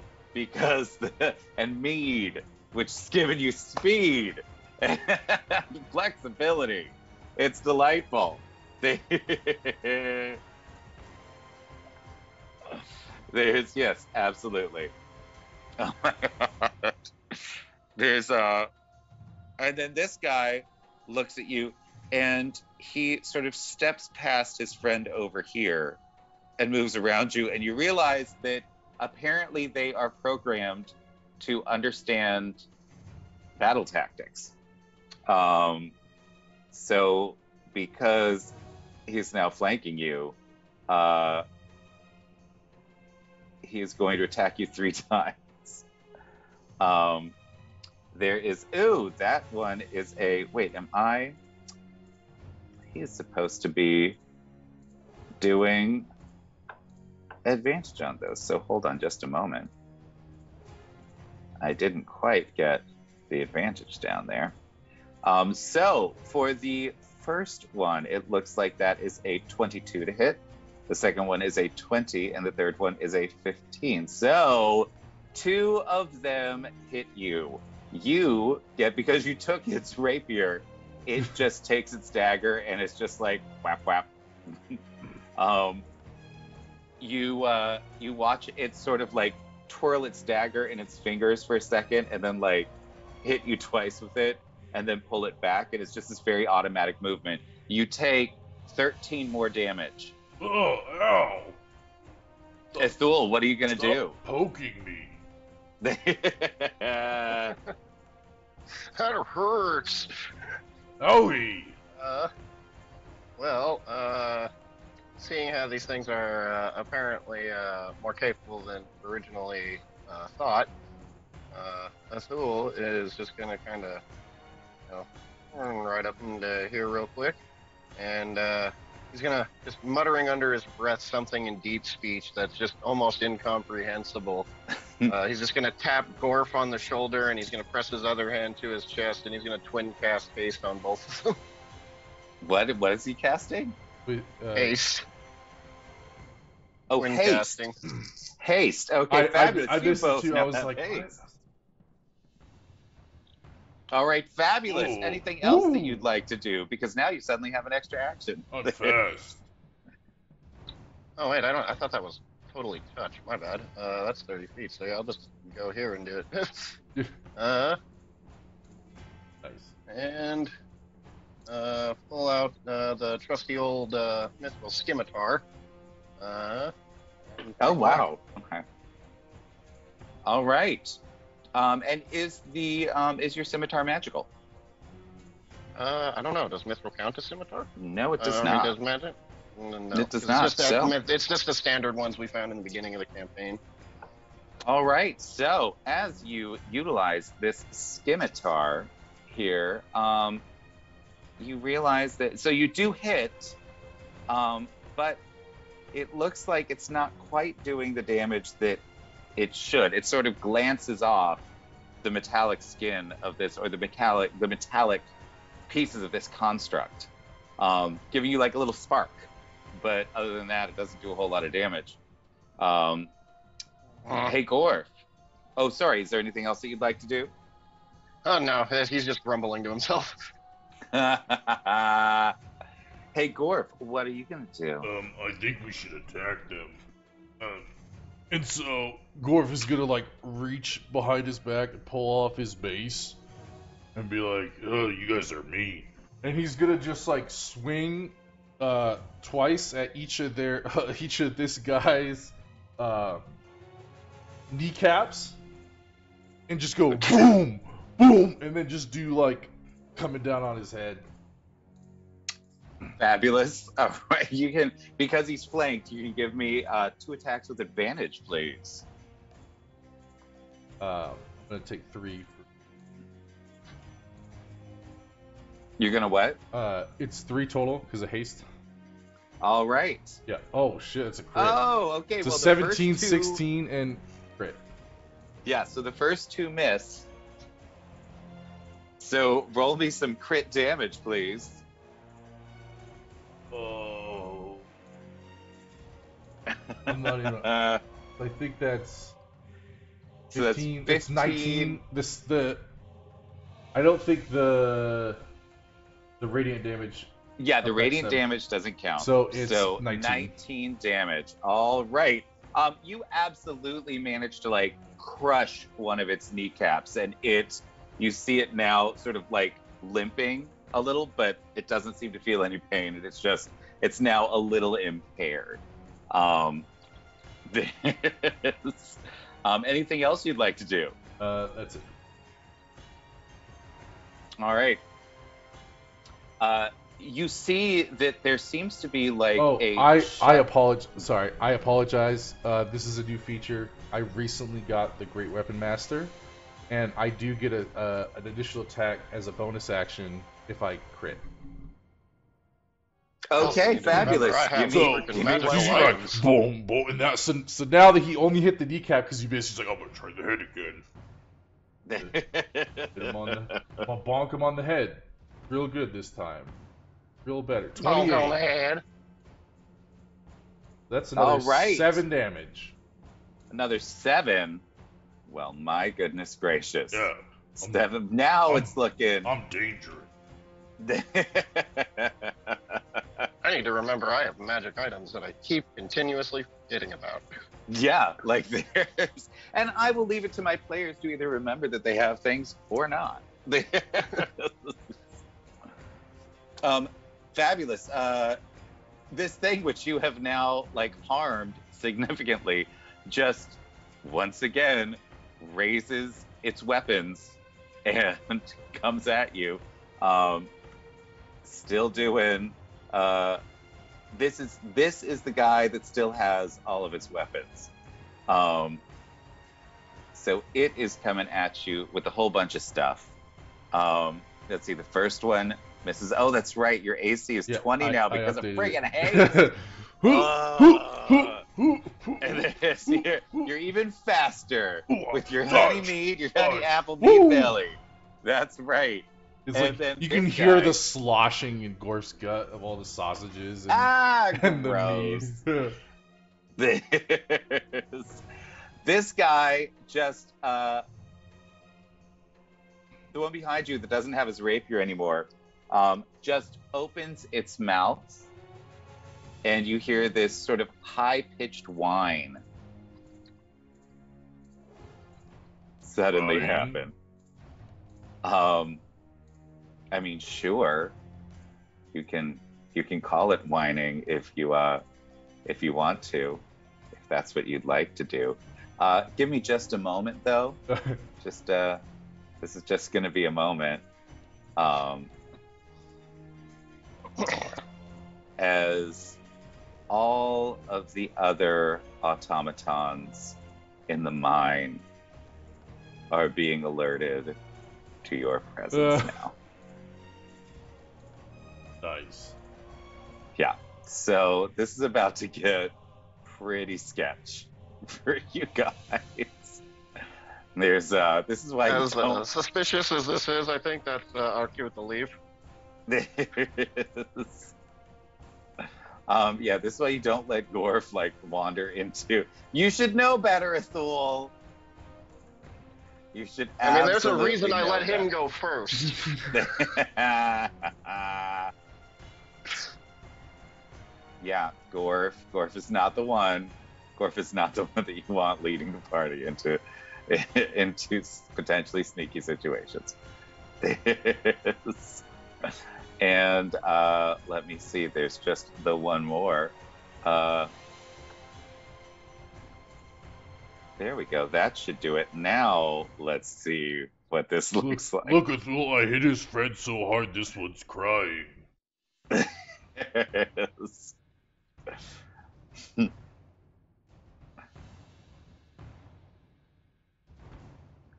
and mead, which is giving you speed and flexibility. It's delightful. There's yes, absolutely. Oh my god. And then this guy looks at you and he sort of steps past his friend over here and moves around you, and you realize that apparently they are programmed to understand battle tactics. So because he's now flanking you, he is going to attack you 3 times. There is, ooh, that one is a, wait, am I? He is supposed to be doing advantage on those, so hold on just a moment. I didn't quite get the advantage down there. So for the first one, it looks like that is a 22 to hit. The second one is a 20, and the third one is a 15. So 2 of them hit you. You get, because you took its rapier, it just takes its dagger and it's just like whap whap. You watch it sort of like twirl its dagger in its fingers for a second and then like hit you twice with it and then pull it back, and it's just this very automatic movement. You take 13 more damage. Oh, ow! Ethul, what are you gonna do? Poking me. That hurts. Owie! Seeing how these things are apparently more capable than originally thought, Azul is just gonna kind of, run right up into here real quick, and he's gonna just muttering under his breath something in deep speech that's just almost incomprehensible. He's just gonna tap Gorf on the shoulder, and he's gonna press his other hand to his chest, and he's gonna twin cast haste on both of them. What is he casting? Haste. Oh, Twin haste. casting. Haste. Okay, fabulous. I You missed it both too. now I was have like, haste. what? All right, fabulous. Ooh. Anything else that Ooh. you'd like to do? Because now you suddenly have an extra action. I'm fast. Oh wait, I thought that was totally touch. My bad. That's 30 feet, so yeah, I'll just go here and do it. Nice. And pull out the trusty old mythical scimitar. Oh wow. Okay. All right. And is your scimitar magical? I don't know. Does mithril count as scimitar? No, it does I mean, not. does magic? No. It does not. It's just the standard ones we found in the beginning of the campaign. All right. So as you utilize this scimitar here, you realize that. So you do hit, but it looks like it's not quite doing the damage that it should. It sort of glances off the metallic skin of this, or the metallic pieces of this construct, giving you like a little spark. But other than that, it doesn't do a whole lot of damage. Hey, Gorf. Oh, sorry. Is there anything else that you'd like to do? Oh no, he's just grumbling to himself. Hey, Gorf, what are you gonna do? I think we should attack them. And so Gorf is gonna like reach behind his back and pull off his mace, And be like, oh, you guys are mean. and he's gonna just like swing twice at each of this guy's kneecaps, and just go boom, boom, and then just do like coming down on his head. Fabulous. All right, you can, because he's flanked, you can give me 2 attacks with advantage, please. I'm gonna take 3. You're gonna what? It's 3 total because of haste. All right. Yeah. Oh shit, it's a crit. Oh, okay. It's a well, 17, the first 2, 16, and crit. Yeah, so the first 2 miss. So roll me some crit damage, please. Oh. I'm not even. I think that's. So that's 15, 15. It's 19. I don't think the radiant damage. Yeah, the affects radiant them. damage doesn't count. So it's 19. 19 damage. All right. You absolutely managed to like crush one of its kneecaps, and you see it now sort of like limping a little, but it doesn't seem to feel any pain. It's now a little impaired. Anything else you'd like to do? That's it. All right. You see that there seems to be like I apologize. Sorry, I apologize. This is a new feature. I recently got the Great Weapon Master, and I do get an additional attack as a bonus action if I crit. Okay, need to remember, fabulous. I have So, freaking Give me magical because one you're items. like, boom, boom, and that's So now that he only hit the kneecap because you basically like, I'm gonna try the head again. hit him on the, I'll bonk him on the head, real good this time, real better. Bonk on the 28. head. That's another All right. 7 damage. Another 7. Well, my goodness gracious. Yeah, 7. Now I'm- it's looking. I'm dangerous. I need to remember I have magic items that I keep continuously forgetting about. Yeah, like there's, and I will leave it to my players to either remember that they have things or not. Fabulous. This thing which you have now like harmed significantly, just once again raises its weapons and comes at you. Still doing. This is the guy that still has all of its weapons. So it is coming at you with a whole bunch of stuff. Let's see, the first one misses. Oh, that's right. Your AC is 20 now because of friggin' haste. And this, you're even faster with your honey meat, your honey apple meat belly. That's right. It's And like then you this can hear guy- the sloshing in Gorf's gut of all the sausages and, and the gross. meat. This guy just the one behind you that doesn't have his rapier anymore just opens its mouth and you hear this sort of high-pitched whine suddenly happen. I mean, sure, you can call it whining if you want to, if that's what you'd like to do. Give me just a moment, though. Just this is just going to be a moment. As all of the other automatons in the mine are being alerted to your presence now. Nice. Yeah. So this is about to get pretty sketch for you guys. There's this is why you As don't. suspicious as this is, I think that's our cue to leave. Yeah, this is why you don't let Gorf like wander into. You should know better, Athul. You should. I mean, there's a absolutely reason I know let him better. go first. Yeah, Gorf. Gorf is not the one. Gorf is not the one that you want leading the party into potentially sneaky situations. And let me see. There's just the one more. There we go. That should do it. Now let's see what this looks like. Look, Athul, I hit his friend so hard this one's crying.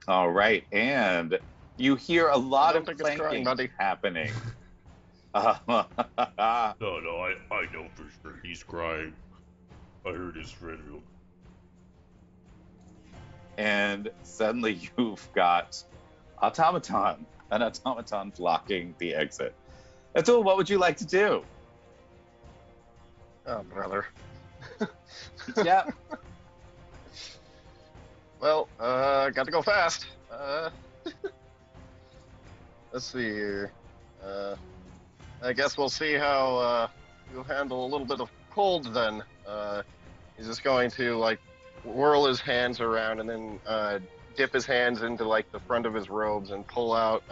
All right, and you hear a lot of think it's crying, clanking buddy. happening. No, I know for sure he's crying. I heard his friend real. And suddenly you've got an automaton blocking the exit. Atul, what would you like to do? Oh, brother. Yeah. Well, got to go fast. Let's see here. I guess we'll see how you handle a little bit of cold then. He's just going to like whirl his hands around and then dip his hands into like the front of his robes and pull out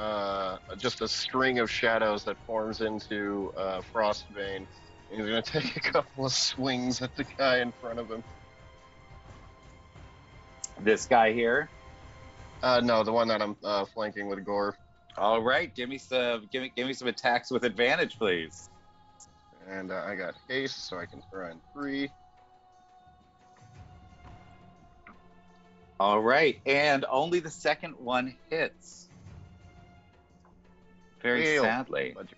just a string of shadows that forms into Frostbane. He's going to take a couple of swings at the guy in front of him. This guy here. No, the one that I'm flanking with Gore. All right, give me some attacks with advantage, please. And I got haste, so I can throw in 3. All right, and only the second one hits. Very Real sadly. Magicals.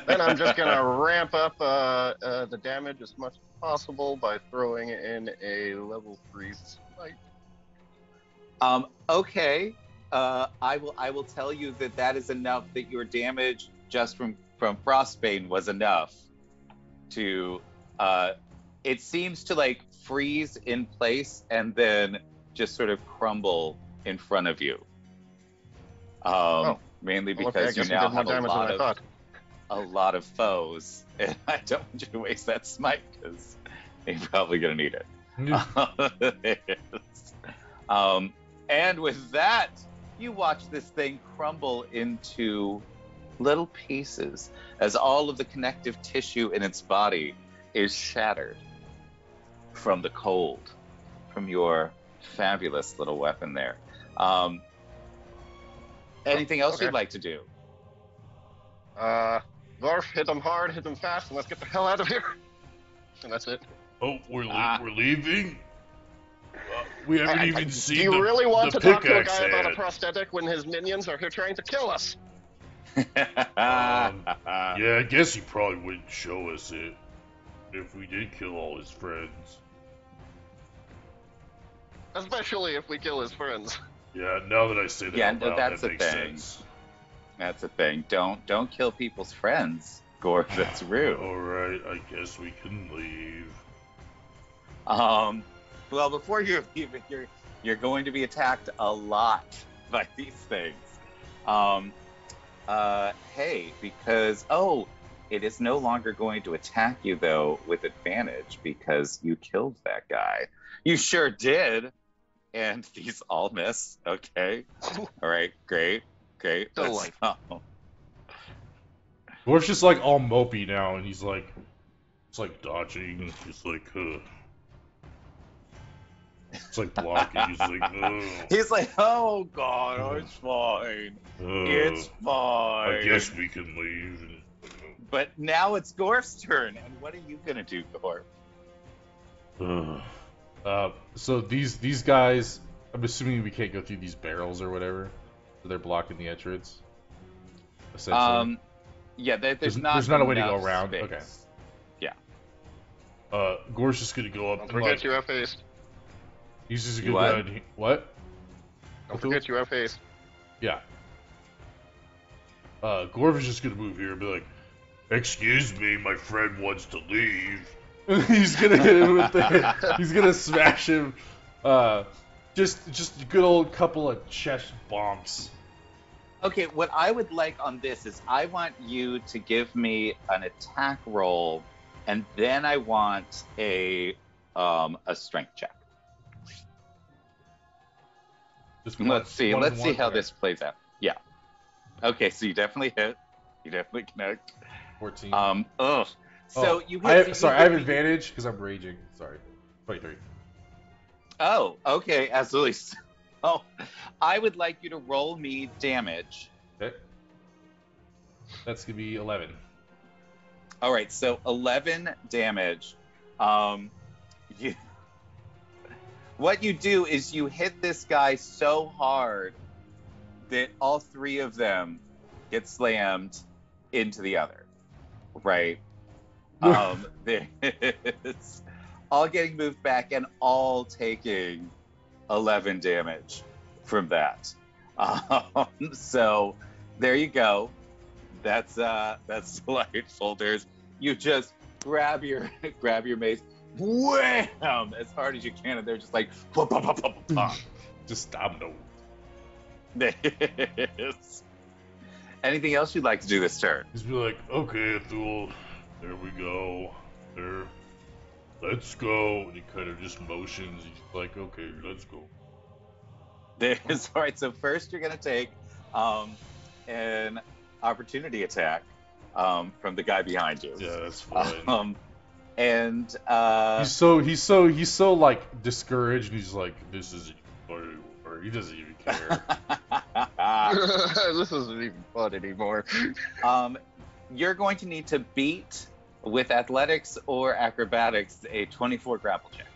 Then I'm just gonna ramp up the damage as much as possible by throwing in a level 3 smite. Okay. I will tell you that is enough. That your damage just from frostbane was enough to. It seems to like freeze in place and then just sort of crumble in front of you. Mainly Well, because okay, you I guess now we did more have damage than I thought. a lot of foes, and I don't want you to waste that smite because you're probably gonna need it. And with that, you watch this thing crumble into little pieces as all of the connective tissue in its body is shattered from the cold, from your fabulous little weapon there. Anything else okay. you'd like to do? Dwarf, hit them hard, hit them fast, and let's get the hell out of here. And that's it. Oh, we're leaving? We haven't even seen do you really want the to talk to a pickaxe guy about a head. prosthetic when his minions are here trying to kill us? Yeah, I guess he probably wouldn't show us it if we did kill all his friends. Especially if we kill his friends. Yeah, now that I say that out loud, that's that the makes thing. sense. That's the thing. Don't kill people's friends, Gorf. That's rude. All right, I guess we can leave. Well, before you leave, you're going to be attacked a lot by these things. Hey, because it is no longer going to attack you though with advantage because you killed that guy. You sure did. And these all miss. Okay. All right. Great. Delightful. Dwarf's just like all mopey now, and he's like, it's like dodging, just like, it's like blocking. He's like, ugh. He's like, oh god, it's fine. It's fine. I guess we can leave. But now it's Gorf's turn, and what are you gonna do, Gorf? So these guys, I'm assuming we can't go through these barrels or whatever, so they're blocking the entrance. Essentially. Yeah, there's not a way to go enough around. space. Okay. Yeah. Gore's just gonna go up Don't and forget like, you have haste. he's just You gonna what? go ahead and, what? Don't forget you have haste. Yeah. Gorv is just gonna move here and be like, Excuse me, my friend wants to leave. he's gonna hit him with the, he's gonna smash him, just a good old couple of chest bumps. Okay, what I would like on this is I want you to give me an attack roll, and then I want a strength check. Just Let's see one how okay. this plays out. Yeah. Okay, so you definitely hit. You definitely connect. 14. So you hit. I have me. advantage because I'm raging. Sorry. 23. Oh, okay, absolutely. So, I would like you to roll me damage. Okay. That's gonna be 11. All right, so 11 damage. What you do is you hit this guy so hard that all three of them get slammed into the other, right? It's all getting moved back and all taking 11 damage from that. So there you go. That's delightful. You just grab your mace, wham, as hard as you can, and they're just like, pop, pop, pop, pop, pop. Just stop no. Anything else you'd like to do this turn? Just be like, okay, Thule, there we go. There, let's go. And he kind of just motions. He's like, okay, let's go. All right, so first you're gonna take an opportunity attack from the guy behind you. Yeah, that's fine. And He's so like discouraged, and he's like, this isn't funny, or he doesn't even care. This isn't even fun anymore. You're going to need to beat with athletics or acrobatics a 24 grapple check.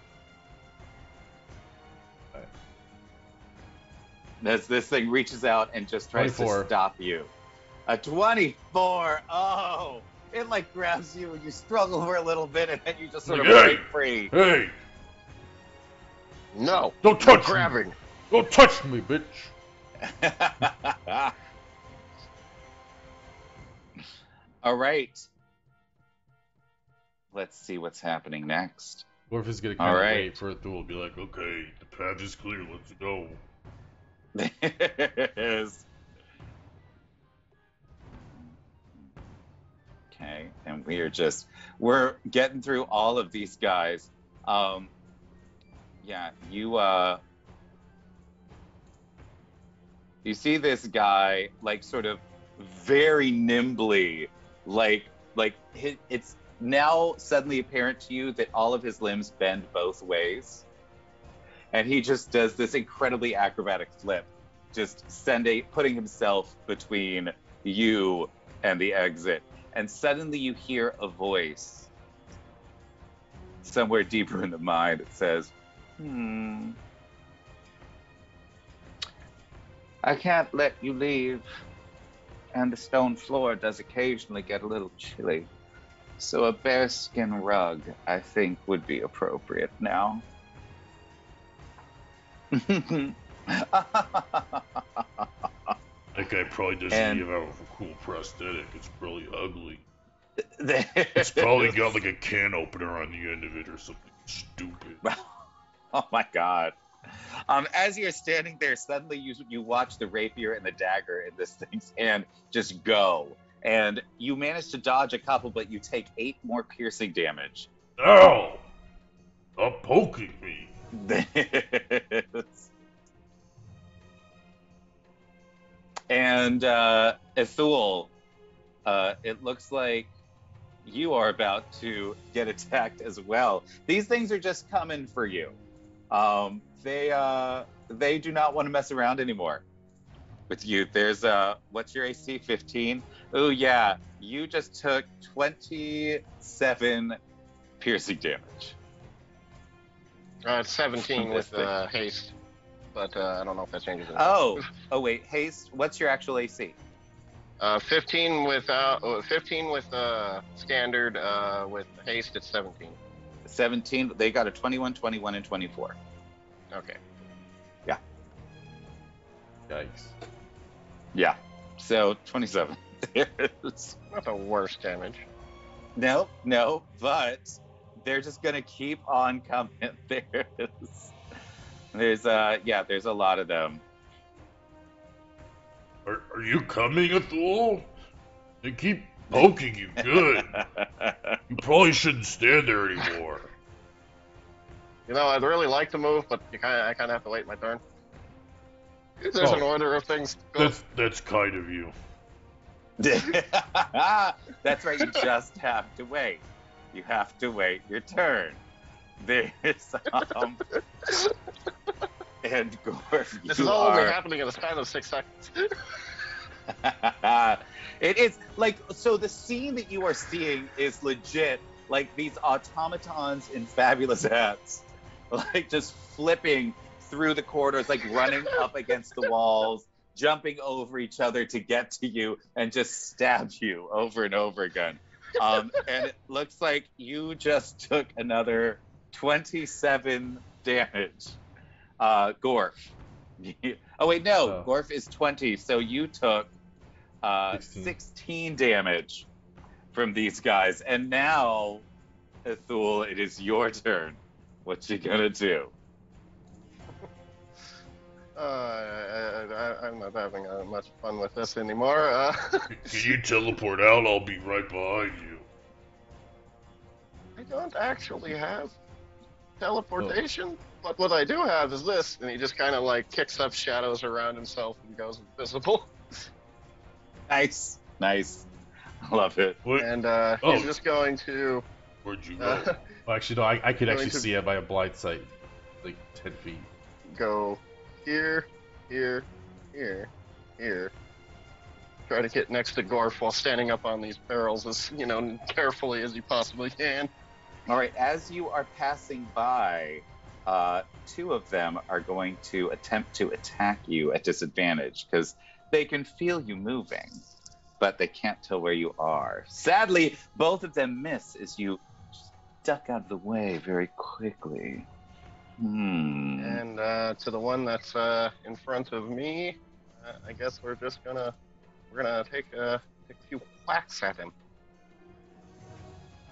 Right. As this thing reaches out and just tries 24. to stop you. A 24. Oh, it like grabs you and you struggle for a little bit and then you just sort of break free. Hey! No. Don't touch me! Grabbing. Don't touch me, bitch! All right. Let's see what's happening next. Gorf is gonna kind All of right. wait for it We'll be like, okay, the path is clear, let's go. Yes. Okay, and we're getting through all of these guys. Yeah, you see this guy like sort of very nimbly, it's now suddenly apparent to you that all of his limbs bend both ways. And he just does this incredibly acrobatic flip, just putting himself between you and the exit. And suddenly you hear a voice somewhere deeper in the mind that says, I can't let you leave. And the stone floor does occasionally get a little chilly. So a bearskin rug, I think, would be appropriate now. That guy probably doesn't And- even have a cool prosthetic. It's probably ugly. It's probably got like a can opener on the end of it or something stupid. Oh my god. As you're standing there, suddenly you watch the rapier and the dagger in this thing's hand just go. And you manage to dodge a couple, but you take 8 more piercing damage. Ow! Stop poking me. And Ithul, it looks like you are about to get attacked as well. These things are just coming for you. They do not want to mess around anymore with you. There's what's your AC? 15? Oh yeah, you just took 27 piercing damage. It's 17 with haste, but I don't know if that changes anything. Oh wait, haste. What's your actual AC? 15 with standard. With haste, it's 17. 17. They got a 21, 21, and 24. Okay. Yikes. Yeah. So 27. Not the worst damage. No, but they're just gonna keep on coming. There's a lot of them. Are you coming, Ithul? They keep poking you good. You probably shouldn't stand there anymore. You know, I'd really like to move, but I kind of have to wait my turn. There's an order of things. That's kind of you. That's right, you just have to wait. You have to wait your turn. There's and Gorf, This is all only happening in a span of 6 seconds. It is like, so the scene that you are seeing is legit, like these automatons in fabulous hats, like just flipping through the corridors, like running up against the walls, jumping over each other to get to you and just stab you over and over again. And it looks like you just took another 27 damage. Gorf. Oh wait, no, Gorf is 20, so you took 16 damage from these guys. And now, Ithul, it is your turn. What you gonna do? I'm not having much fun with this anymore. Can you teleport out? I'll be right behind you. I don't actually have teleportation, but what I do have is this, and he just kind of like kicks up shadows around himself and goes invisible. Nice. I love it. What? And he's just going to... Where'd you go? Well, actually, no, I could actually to- see it by a blind sight, like 10 feet. go here, here, here, here. Try to get next to Gorf while standing up on these barrels as, carefully as you possibly can. All right, as you are passing by, two of them are going to attempt to attack you at disadvantage because they can feel you moving, but they can't tell where you are. Sadly, both of them miss as you duck out of the way very quickly. And to the one that's in front of me, I guess we're gonna take a few whacks at him.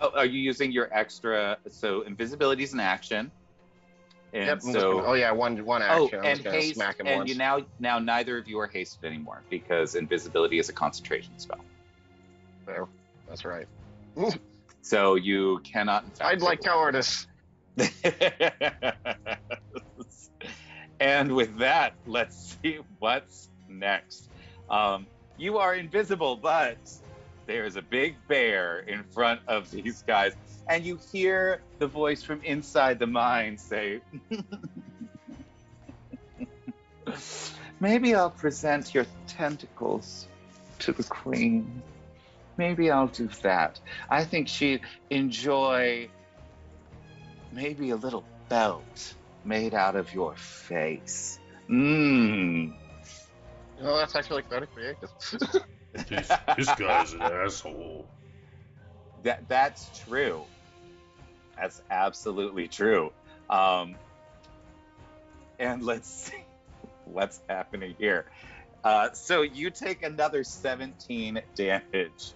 Oh, are you using your extra? So invisibility is an action, and Yep. so one action. oh, I'm and just gonna haste, smack him and once. you now neither of you are hasted anymore because invisibility is a concentration spell. There. That's right. So you cannot. In fact, I'd like cowardice. And with that, let's see what's next. You are invisible, but there's a big bear in front of these guys, and you hear the voice from inside the mine say, "Maybe I'll present your tentacles to the queen. Maybe I'll do that. I think she'd enjoy maybe a little belt made out of your face." That's actually quite creative. This guy's an asshole. That's true. That's absolutely true. And let's see what's happening here. So you take another 17 damage.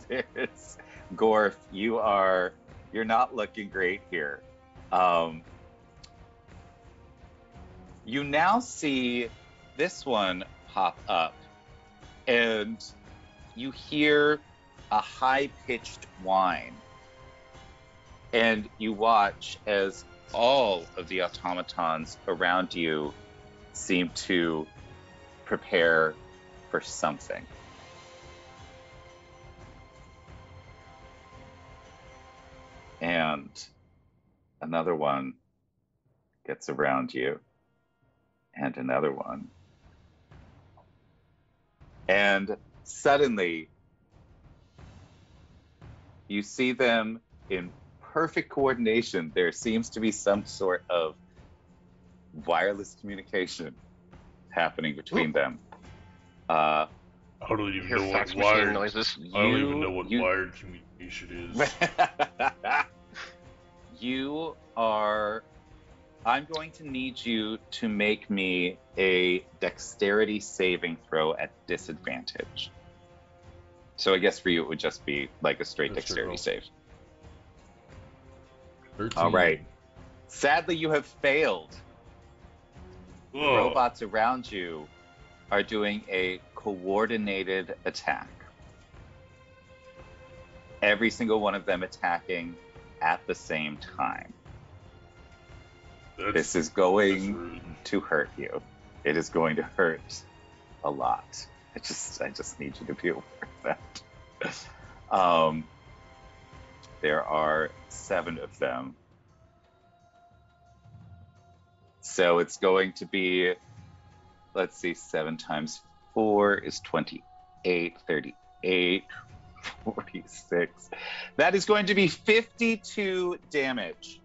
There's Gorf, you're not looking great here. You now see this one pop up, and you hear a high-pitched whine, and you watch as all of the automatons around you seem to prepare for something. And another one gets around you, and another one. And suddenly, you see them in perfect coordination. There seems to be some sort of wireless communication happening between them. I don't even Hear know fax what machine wired. noises. I don't even know what wired communication is. I'm going to need you to make me a dexterity saving throw at disadvantage. So I guess for you it would just be like a straight dexterity save. 13. All right. Sadly, you have failed. The robots around you are doing a coordinated attack. Every single one of them attacking at the same time. This is going to hurt you. It is going to hurt a lot. I just need you to be aware of that. There are 7 of them. So it's going to be, let's see, 7 times 4 is 28, 38, 46. That is going to be 52 damage.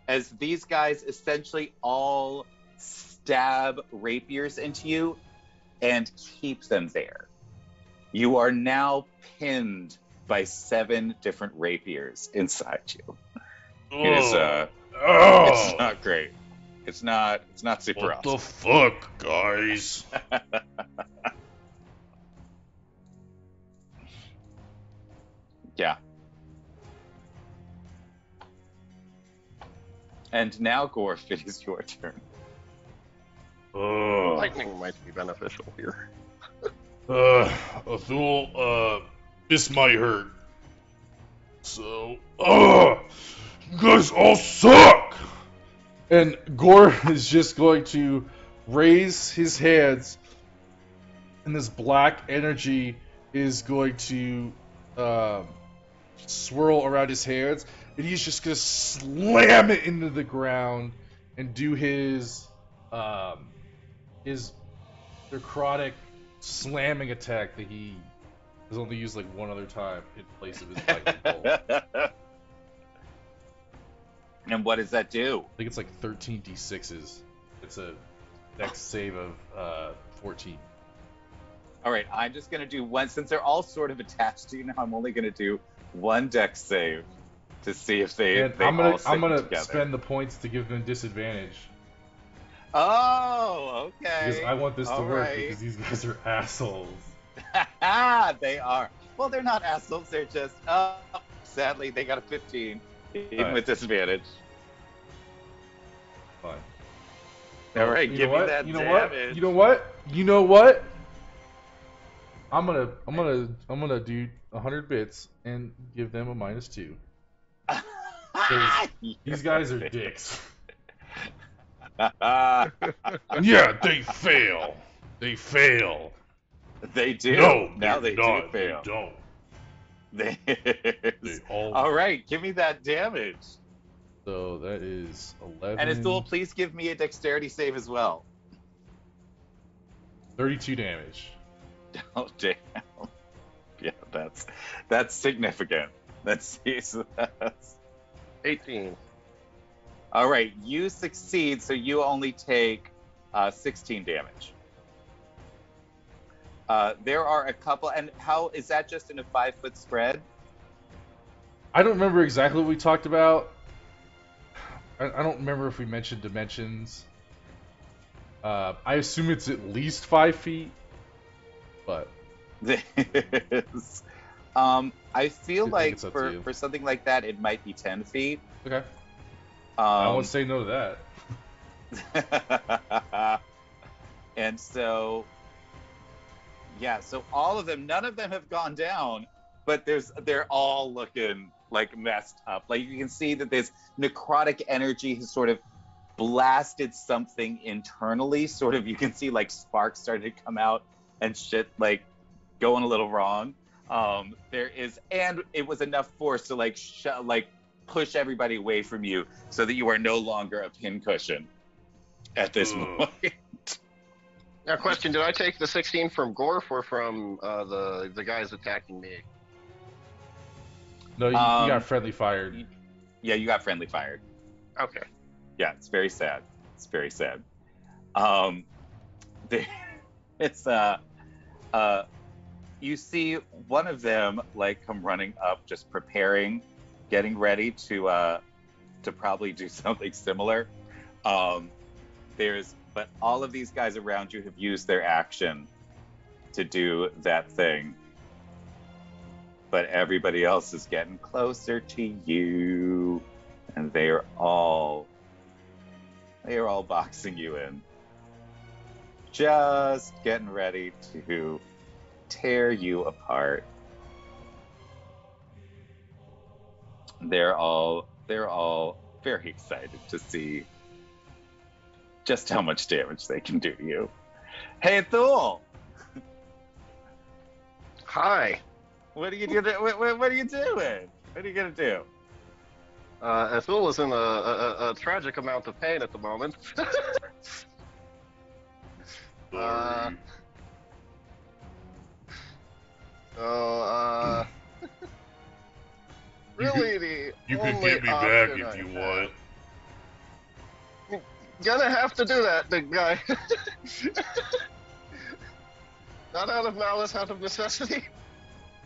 As these guys essentially all stab rapiers into you and keep them there. You are now pinned by 7 different rapiers inside you. It's not great. It's not super What awesome. the fuck, guys? Yeah. And now, Gorf, it is your turn. Lightning might be beneficial here. Athul, this might hurt. So, you guys all suck! And Gore is just going to raise his hands, and this black energy is going to swirl around his hands, and he's just going to slam it into the ground and do his necrotic slamming attack that he has only used like one other time in place of his lightning bolt. And what does that do? I think it's like 13 d6s. It's a dex save of 14. All right, I'm just going to do one. Since they're all sort of attached to you now, I'm only going to do one dex save to see if they And I'm gonna spend the points to give them disadvantage. Oh, okay. Because I want this to All work, right. because these guys are assholes. They are. Well, they're not assholes. They're just, sadly, they got a 15, even Right. with disadvantage. Fine. All right, You give know me what? that You know damage. what? You know what? You know what? I'm gonna do 100 bits and give them a -2. These guys are dicks. Yeah, they fail. They fail. They do. No, now they're they not. do fail. They don't. They all right, give me that damage. So that is 11. And Azul, please give me a dexterity save as well. 32 damage. Oh damn. Yeah, that's significant. That's 18. all right. You succeed, so you only take 16 damage. There are a couple, and how is that just in a 5-foot spread? I don't remember exactly what we talked about. I don't remember if we mentioned dimensions. I assume it's at least 5 feet, but I feel I think like it's up to you. for something like that, it might be 10 feet. okay. I won't say no to that. And so, yeah, so all of them, none of them have gone down, but they're all looking like messed up. Like you can see that this necrotic energy has sort of blasted something internally. Sort of, you can see like sparks starting to come out and shit like going a little wrong. There is, and it was enough force to like push everybody away from you so that you are no longer a pincushion at this point. Now, question: did I take the 16 from Gorf or from the guys attacking me? No, you got friendly fired. Yeah, you got friendly fired. Okay. Yeah, it's very sad. It's very sad. It's you see one of them like come running up, just preparing, getting ready to probably do something similar. But all of these guys around you have used their action to do that thing. But everybody else is getting closer to you, and they are all boxing you in. Just getting ready to tear you apart. They're all very excited to see just how much damage they can do to you. Hey, Thule! Hi. What are you doing? What are you doing? What are you gonna do? Azul is in a tragic amount of pain at the moment. Sorry. So, really, the You can only get me back option if I you have- want. Gonna have to do that, big guy. Not out of malice, out of necessity.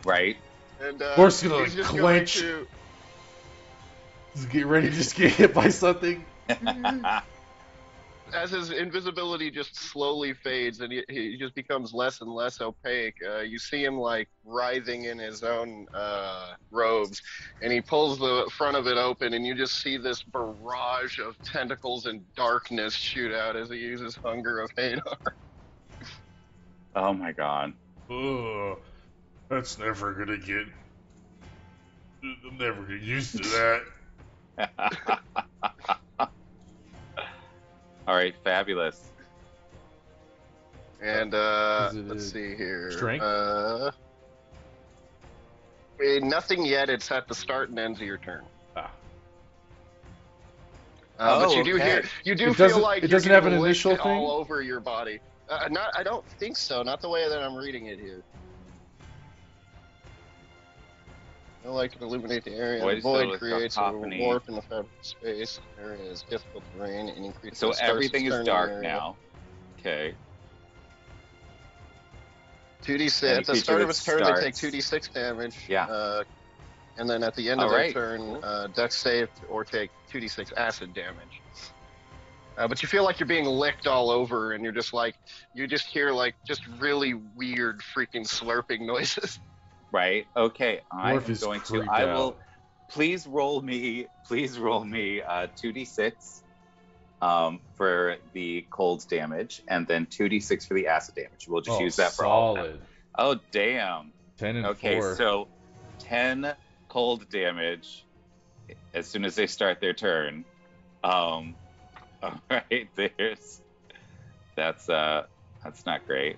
Right? And Horse gonna he's just clench. going Just get ready to just get hit by something. to, as his invisibility just slowly fades and he just becomes less and less opaque, you see him like writhing in his own robes, and he pulls the front of it open, and you just see this barrage of tentacles and darkness shoot out as he uses Hunger of Hadar. Oh my god. Ugh, that's never gonna get. I'm never get used to that. All right, fabulous. And Is it let's see here. strength? Nothing yet. It's at the start and ends of your turn. Ah. But you do okay. hear. You do It feel doesn't- like it you're doesn't have getting an initial licked thing? all over your body. I don't think so. Not the way that I'm reading it here. No light can illuminate the area. Void The void is creates a cacophony. warp in the fabric of space. The area is difficult terrain and increases So the star's everything is turning dark area. now. Okay. 2d6. Any At the creature start of that its turn, they take starts- 2d6 damage. Yeah. And then at the end of their Alright. turn, dex save or take 2d6 acid damage. But you feel like you're being licked all over, and you're just like, you just hear like just really weird freaking slurping noises. Right. Okay. I'm Dwarf is going to. creeped I out. will. Please roll me 2d6 for the cold damage, and then 2d6 for the acid damage. We'll just use that for all. solid. Oh damn. 10 and Okay, 4. so 10 cold damage as soon as they start their turn. All right, that's not great.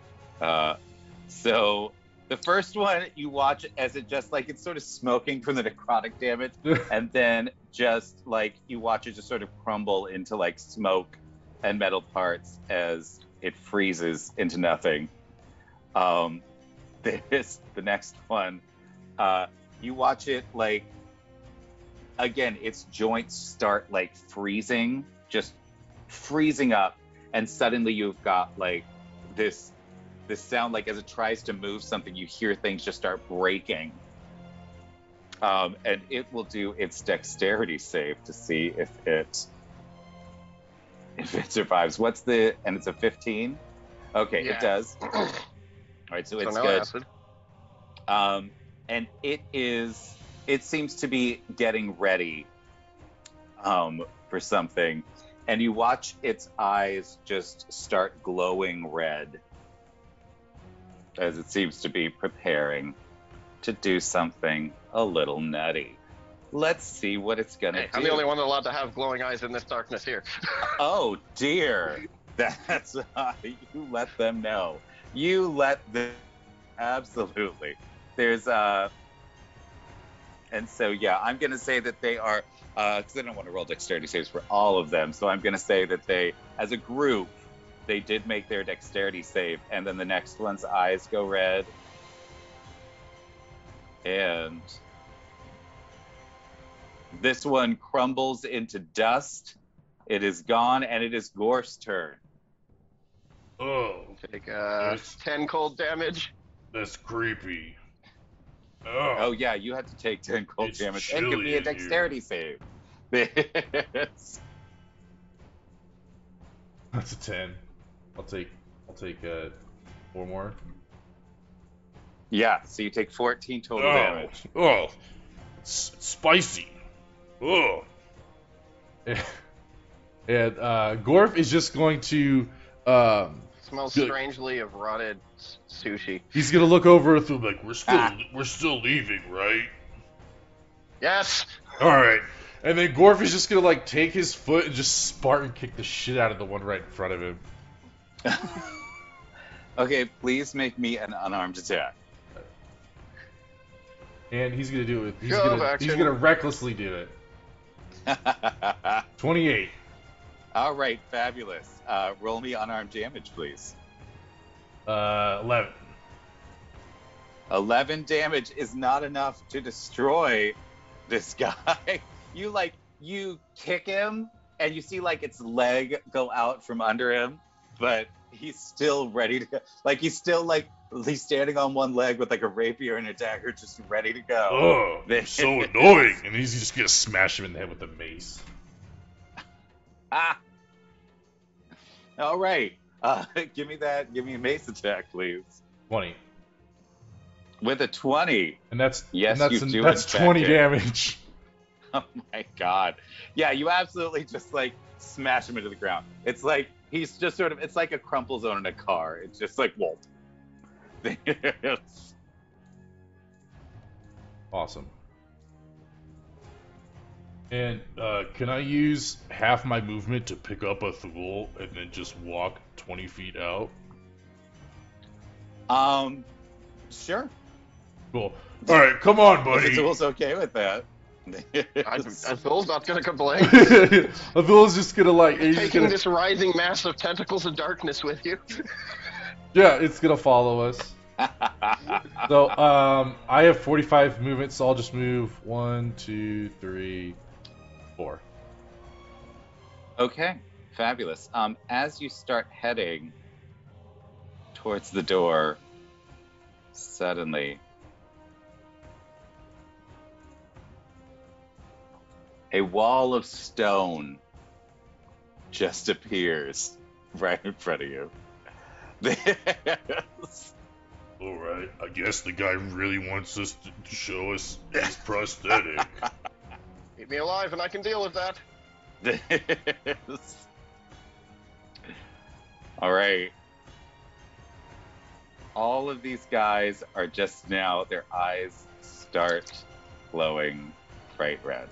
So the first one, you watch as it just like it's sort of smoking from the necrotic damage, and then just like you watch it just sort of crumble into like smoke and metal parts as it freezes into nothing. There's the next one. You watch it like again, its joints start like freezing, just freezing up, and suddenly you've got like this sound like as it tries to move something, you hear things just start breaking. And it will do its dexterity save to see if it survives. And it's a 15? Okay, Yeah. it does. All right, so it's no good. acid. And it seems to be getting ready for something. And you watch its eyes just start glowing red as it seems to be preparing to do something a little nutty. Let's see what it's gonna do. I'm the only one allowed to have glowing eyes in this darkness here. Oh dear, that's you let them know. You let them absolutely. There's and so yeah, I'm gonna say that they are because I don't want to roll dexterity saves for all of them, so I'm gonna say that they, as a group, they did make their dexterity save, and then the next one's eyes go red, and this one crumbles into dust. It is gone, and it is Gorf's turn. Oh, Take Yes. 10 cold damage. that's creepy. Oh yeah, you have to take 10 cold It's damage and give chilly me a in here. dexterity save. That's a 10. I'll take 4 more. Yeah, so you take 14 total damage. Oh, it's spicy. Oh, And Gorf is just going to Smells Good. strangely of rotted sushi. he's gonna look over through like we're still leaving, right? Yes! All right. and then Gorf is just gonna like take his foot and just Spartan kick the shit out of the one right in front of him. Okay, please make me an unarmed attack. And he's gonna do it. He's Shove gonna action. recklessly do it. 28. All right, fabulous. Roll me unarmed damage, please. 11. 11 damage is not enough to destroy this guy. You kick him, and you see like its leg go out from under him, but he's still ready to go. Like he's standing on one leg with like a rapier and a dagger, just ready to go. Oh, They- so annoying. And he's just gonna smash him in the head with a mace. Ah. All right. Give me a mace attack, please. 20. With a 20. And that's Yes, and that's, you do, that's in fact, 20 hit. damage. Oh my god. Yeah, you absolutely just like smash him into the ground. It's like he's just sort of, it's like a crumple zone in a car. It's just like, whoa. Awesome. And can I use half my movement to pick up a Thule and then just walk 20 feet out? Sure. Cool. All right, come on, buddy. Zool's okay with that. Phil's not gonna complain. Thule's just gonna like, he's just Taking gonna, this rising mass of tentacles of darkness with you. yeah, it's gonna follow us. So, I have 45 movements, so I'll just move 1, 2, 3, 4. Okay, fabulous. As you start heading towards the door, suddenly a wall of stone just appears right in front of you. Alright, I guess the guy really wants us to show us his prosthetic. Keep me alive, and I can deal with that. All right. All of these guys are just now, their eyes start glowing bright red.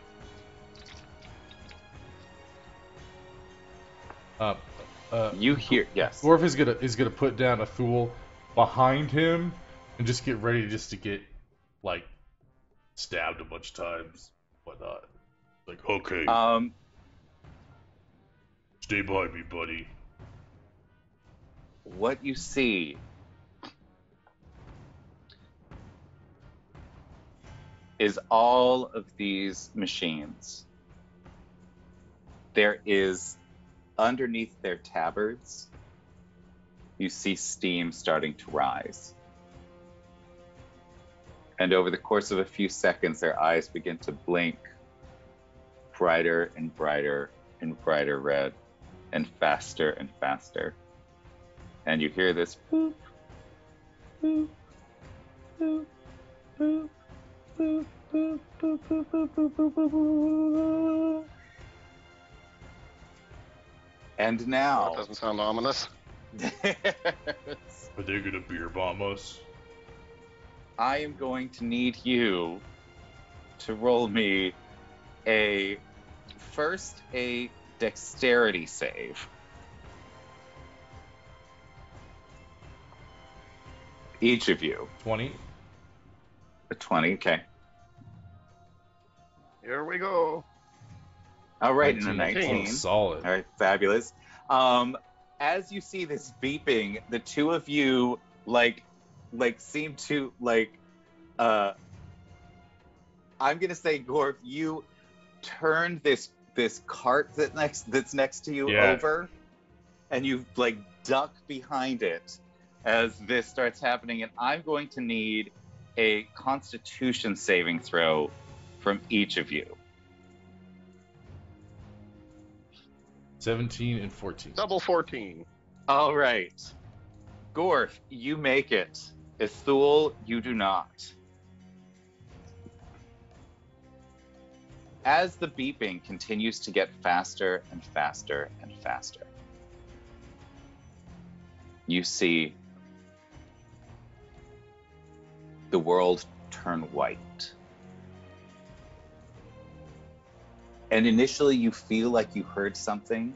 You hear, yes. Gorf is gonna put down a Thule behind him and just get ready just to get like Stabbed a bunch of times, whatnot. Like, okay, stay by me, buddy. What you see is all of these machines. There is, underneath their tabards, you see steam starting to rise. And over the course of a few seconds, their eyes begin to blink brighter and brighter and brighter red, and faster. And you hear this boop, boop, boop, boop, boop, boop, boop, boop, boop, boop, boop, boop, boop. And now... That doesn't sound ominous. Are they gonna beer bomb us? I am going to need you to roll me a dexterity save. Each of you. 20. A 20, okay. Here we go. All right, and a 19. 19. Solid. All right, fabulous. As you see this beeping, the two of you seem to I'm gonna say, Gorf, you turned this cart that's next to you over, and you duck behind it as this starts happening, and I'm going to need a Constitution saving throw from each of you. 17 and 14. Double 14. All right. Gorf, you make it. Ithul, you do not. As the beeping continues to get faster and faster and faster, you see the world turn white. And initially you feel like you heard something,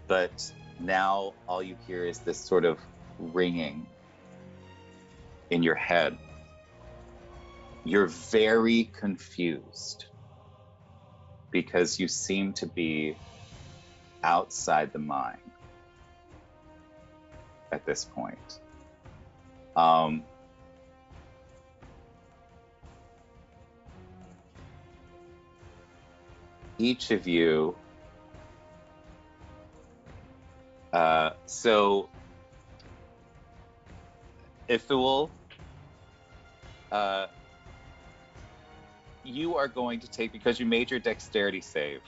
but now all you hear is this sort of ringing in your head. You're very confused because you seem to be outside the mine at this point. Each of you, so Ithul, you are going to take, because you made your dexterity save,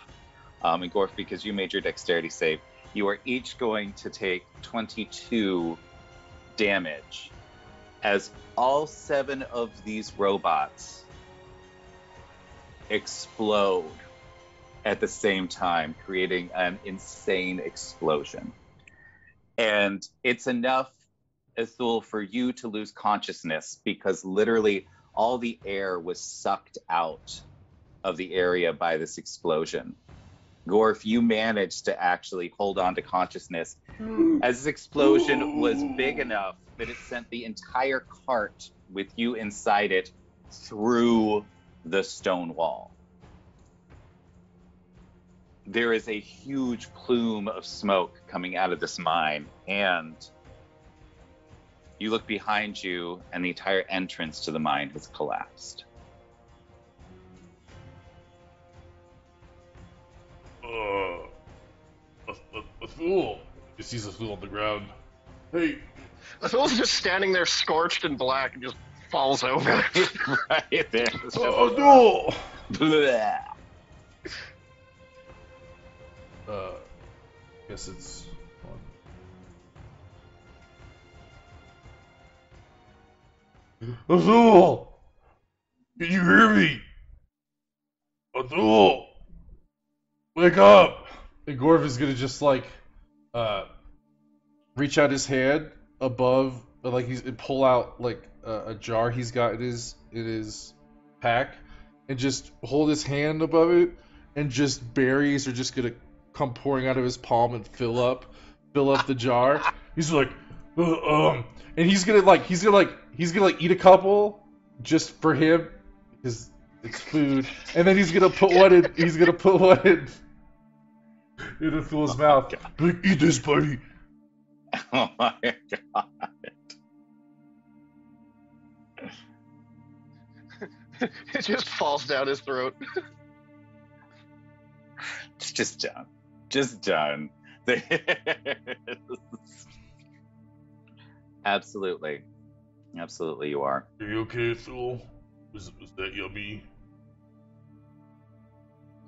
and Gorf, because you made your dexterity save, you are each going to take 22 damage as all 7 of these robots explode at the same time, creating an insane explosion. And it's enough, Ithul, for you to lose consciousness, because literally all the air was sucked out of the area by this explosion. Gorf, you managed to actually hold on to consciousness as this explosion was big enough that it sent the entire cart with you inside it through the stone wall. There is a huge plume of smoke coming out of this mine, and You look behind you, and the entire entrance to the mine has collapsed. A fool. He sees a fool on the ground. Hey, Athul's just standing there, scorched and black, and just falls over. Right there. Adul! Blah. Guess it's Adul! Can you hear me? Adul! Wake up! And Gorv is gonna just like reach out his hand above, like and pull out like a jar he's got in his pack, and just hold his hand above it, and just berries are just gonna come pouring out of his palm and fill up the jar. He's like, And he's gonna eat a couple just for him because it's food, and then he's gonna put one in in a fool's mouth. like, eat this, buddy. Oh my god. It just falls down his throat. It's just done. Just done. Absolutely. Absolutely you are. Are you okay, Thul? Was that yummy?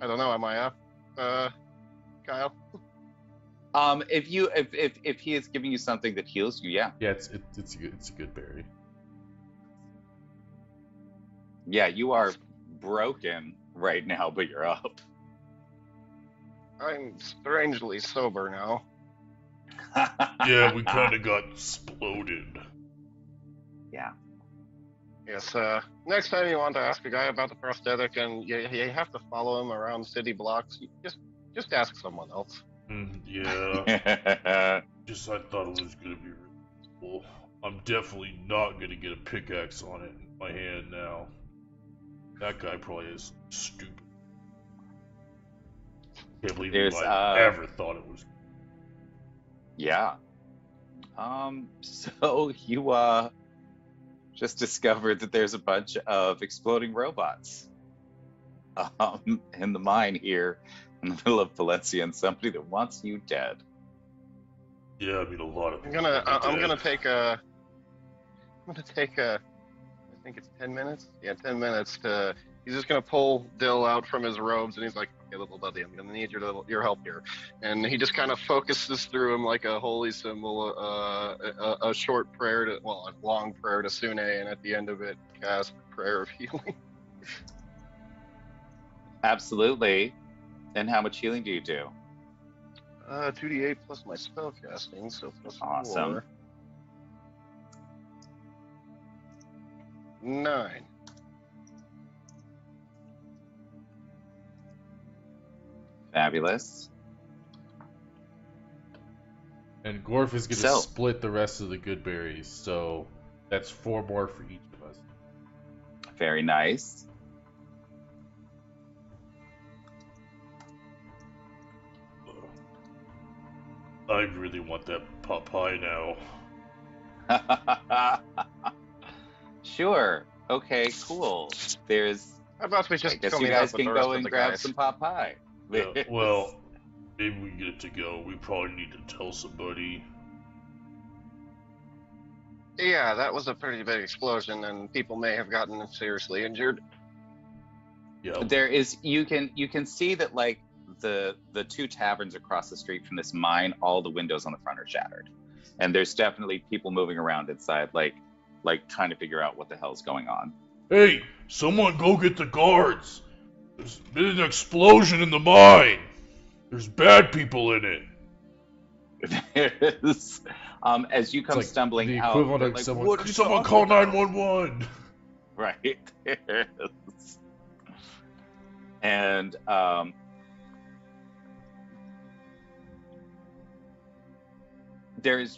I don't know, am I up? Kyle? If he is giving you something that heals you, yeah. Yeah, it's a good berry. Yeah, you are broken right now, but you're up. I'm strangely sober now. Yeah, we kind of got exploded. Yeah. Yes, next time you want to ask a guy about the prosthetic and you have to follow him around city blocks, you just ask someone else. Yeah. Just I thought it was gonna be really cool. I'm definitely not gonna get a pickaxe on it in my hand now. That guy probably is stupid. Can't believe I ever thought it was. Yeah. So you just discovered that there's a bunch of exploding robots in the mine here in the middle of Valencia, and somebody that wants you dead. Yeah, I mean a lot of. I'm gonna take a. I think it's 10 minutes. Yeah, 10 minutes to. He's just gonna pull Dill out from his robes, and he's like, "Okay, little buddy, I'm gonna need your help here." And he just kind of focuses through him like a holy symbol, a short prayer a long prayer to Sune, and at the end of it, cast prayer of healing. Absolutely. And how much healing do you do? 2d8 plus my spell casting, so plus Awesome. 4. 9. Fabulous. And Gorf is gonna So- split the rest of the good berries, so that's 4 more for each of us. Very nice. I really want that pot pie now. Sure. Okay, cool. There's How about we I just guess go you meet guys up with can the rest go of and the grab guys. some pot pie. Yeah, well, maybe we get it to go. We probably need to tell somebody. Yeah, that was a pretty big explosion, and people may have gotten seriously injured. Yeah. There is you can see that like the 2 taverns across the street from this mine, all the windows on the front are shattered. And there's definitely people moving around inside, like trying to figure out what the hell's going on. Hey, someone go get the guards. There's been an explosion in the mine. There's bad people in it. There's, as you come like stumbling the out, equivalent they're of like, someone- "What are Could you someone talking call about?" 911? Right. And there's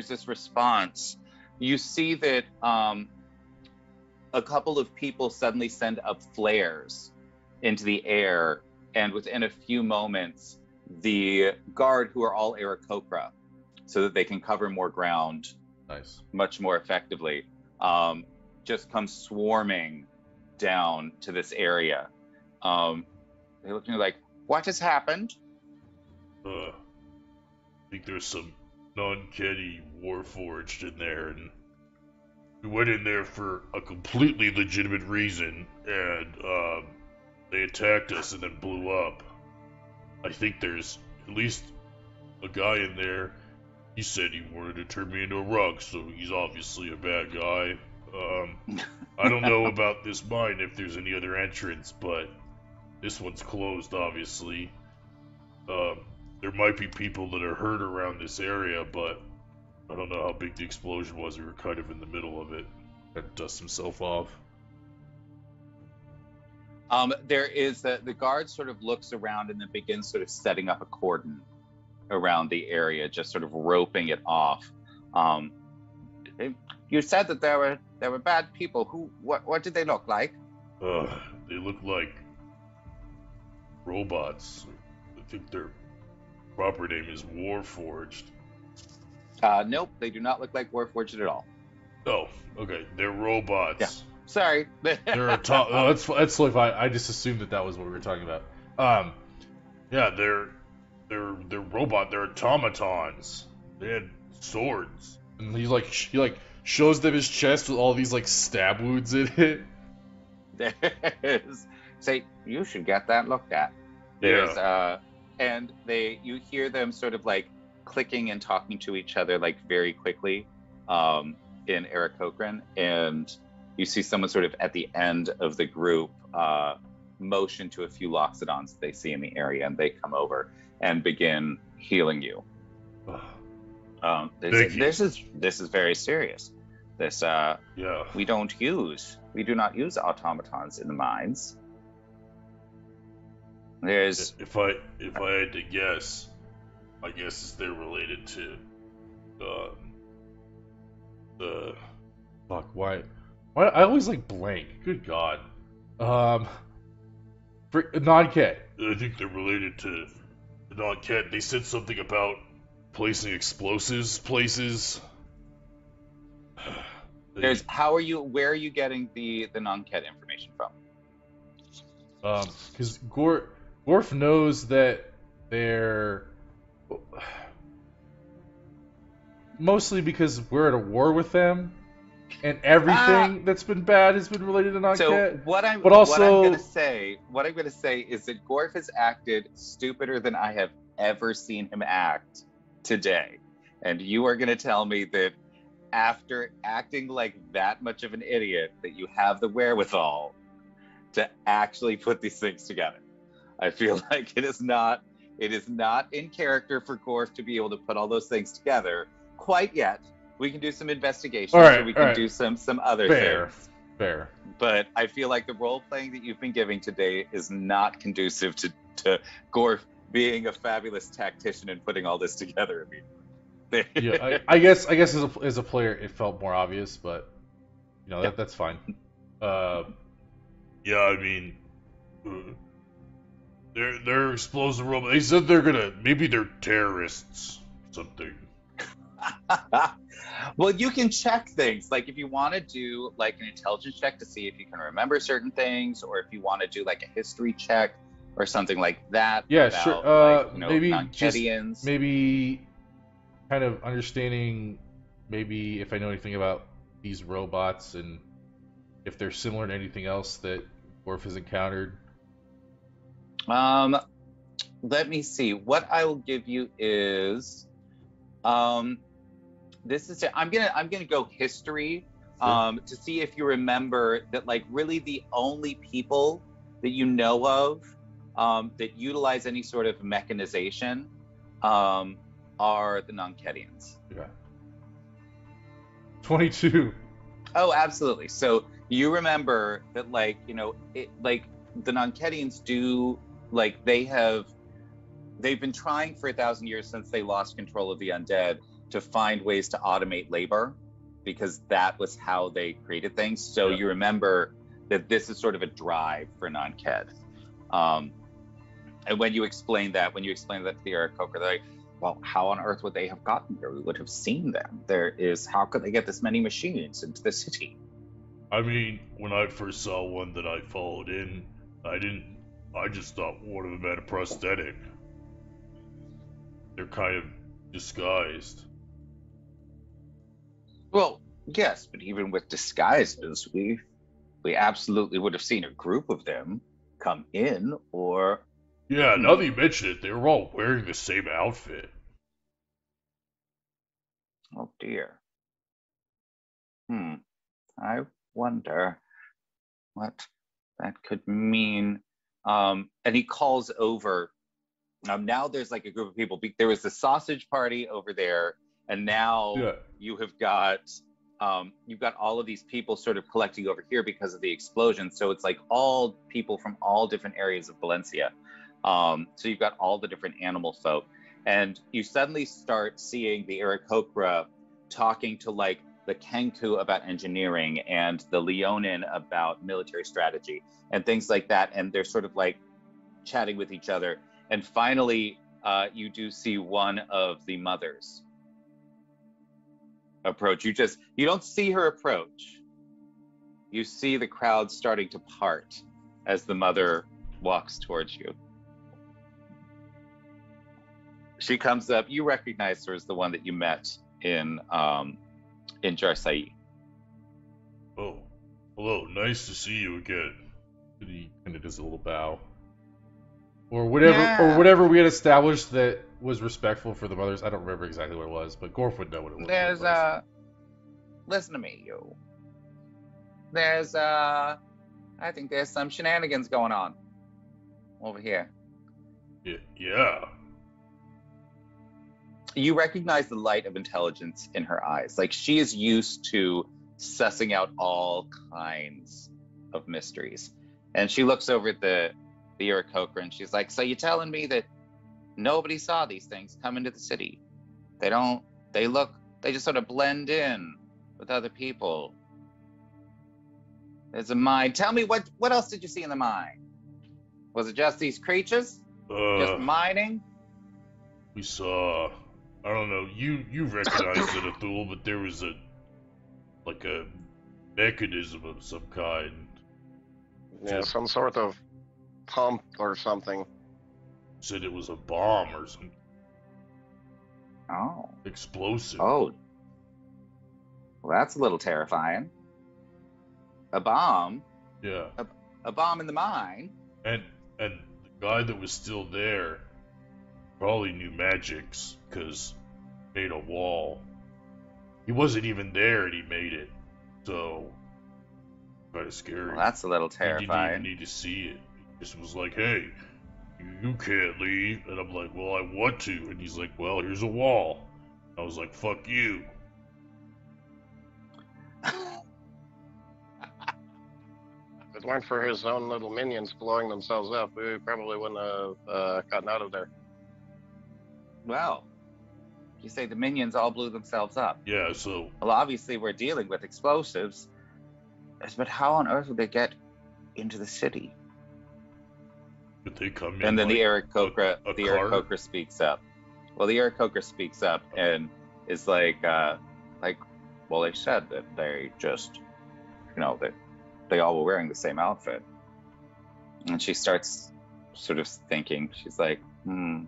this response. You see that a couple of people suddenly send up flares into the air, and within a few moments, the guard, who are all Aarakocra, so that they can cover more ground, Nice. much more effectively, just come swarming down to this area. They look at me like, what has happened? I think there's some non-Kenny Warforged in there, and we went in there for a completely legitimate reason, and they attacked us and then blew up. I think there's at least a guy in there. He said he wanted to turn me into a rug, so he's obviously a bad guy. I don't know about this mine if there's any other entrance, but this one's closed, obviously. There might be people that are hurt around this area, but I don't know how big the explosion was. We were kind of in the middle of it. Had to dust himself off. There is the guard sort of looks around and then begins sort of setting up a cordon around the area, just sort of roping it off. You said that there were bad people. What did they look like? They look like robots. I think their proper name is Warforged. Nope, they do not look like Warforged at all. Oh, okay. They're robots. Yeah. Sorry. They're that's totally fine. I just assumed that was what we were talking about. Yeah, they're robot. They're automatons. They had swords. And he shows them his chest with all these like stab wounds in it. Say, you should get that looked at. There's and you hear them sort of like clicking and talking to each other like very quickly in Eric Cochran, and you see someone sort of at the end of the group motion to a few Loxodons they see in the area, and they come over and begin healing you. This is very serious. We do not use automatons in the mines. If I had to guess, my guess is they're related to the fuck, why I always like blank. Good God. Non-Ket. I think they're related to the non-Ket. They said something about placing explosives places. Where are you getting the non-Ket information from? Because Gorf knows that they're mostly because we're at a war with them, and everything that's been bad has been related to non-Ket. So what I'm gonna say is that Gorf has acted stupider than I have ever seen him act today, and you are gonna tell me that after acting like that much of an idiot, that you have the wherewithal to actually put these things together. I feel like it is not in character for Gorf to be able to put all those things together quite yet. We can do some investigation, we can do some other things. Fair. But I feel like the role playing that you've been giving today is not conducive to Gorf being a fabulous tactician and putting all this together immediately. Yeah, I guess as a player it felt more obvious, but that's fine. Yeah, I mean, they're explosive robots. They said maybe they're terrorists, something. Well, you can check things. Like if you want to do like an intelligence check to see if you can remember certain things, or if you want to do like a history check or something like that. Yeah, sure. Maybe non-Kedians. Maybe kind of understanding maybe if I know anything about these robots and if they're similar to anything else that Gorf has encountered. Let me see. What I will give you is I'm gonna go history to see if you remember that like really the only people that you know of that utilize any sort of mechanization are the non-Kedians. Yeah. 22. Oh, absolutely. So you remember that like, the non-Kedians do, like they've been trying for 1,000 years since they lost control of the undead to find ways to automate labor, because that was how they created things. So You remember that this is sort of a drive for non-Ked. And when you explain that to the Eric Coker, they're like, well, how on earth would they have gotten here? We would have seen them. How could they get this many machines into the city? I mean, when I first saw one that I followed in, I just thought one of them had a prosthetic. They're kind of disguised. Well, yes, but even with disguises, we absolutely would have seen a group of them come in, or Yeah, now that you mention it, they were all wearing the same outfit. oh dear. I wonder what that could mean. And he calls over. Now there's like a group of people. There was the sausage party over there, and now you have got you've got all of these people sort of collecting over here because of the explosion. So it's like all people from all different areas of Valencia. So you've got all the different animal folk, and you suddenly start seeing the Aarakocra talking to like the Kenku about engineering and the Leonin about military strategy and things like that. And they're sort of like chatting with each other. And finally, you do see one of the mothers approach. You don't see her approach. You see the crowd starting to part as the mother walks towards you. She comes up. You recognize her as the one that you met in Jarsai. Oh, hello. Nice to see you again. He kind of does a little bow, or whatever we had established that was respectful for the mothers. I don't remember exactly what it was, but Gorf would know what it was. Listen to me, you. I think there's some shenanigans going on over here. Yeah. You recognize the light of intelligence in her eyes. Like, she is used to sussing out all kinds of mysteries. And she looks over at the Aarakocra and she's like, so you're telling me that nobody saw these things come into the city? They just sort of blend in with other people. There's a mine. Tell me, what else did you see in the mine? Was it just these creatures? Just mining? We saw, I don't know, you recognized it, Athul, but there was a mechanism of some kind. Yeah, some sort of pump or something. Said it was a bomb or something. Oh. Explosive. Oh. Well, that's a little terrifying. A bomb? Yeah. A bomb in the mine? And the guy that was still there probably knew magics, because he made a wall. He wasn't even there and he made it. So, kind of scary. Well, that's a little terrifying. He didn't even need to see it. He just was like, hey, you can't leave. And I'm like, well, I want to. And he's like, well, here's a wall. I was like, fuck you. If it weren't for his own little minions blowing themselves up, we probably wouldn't have gotten out of there. Well, you say the minions all blew themselves up. Yeah, so... Well, obviously we're dealing with explosives. But how on earth would they get into the city? Did they come in? And then like the Aarakocra speaks up. Well, the Aarakocra speaks up and is like, well, they said that they just, that they all were wearing the same outfit. And she starts sort of thinking. She's like, You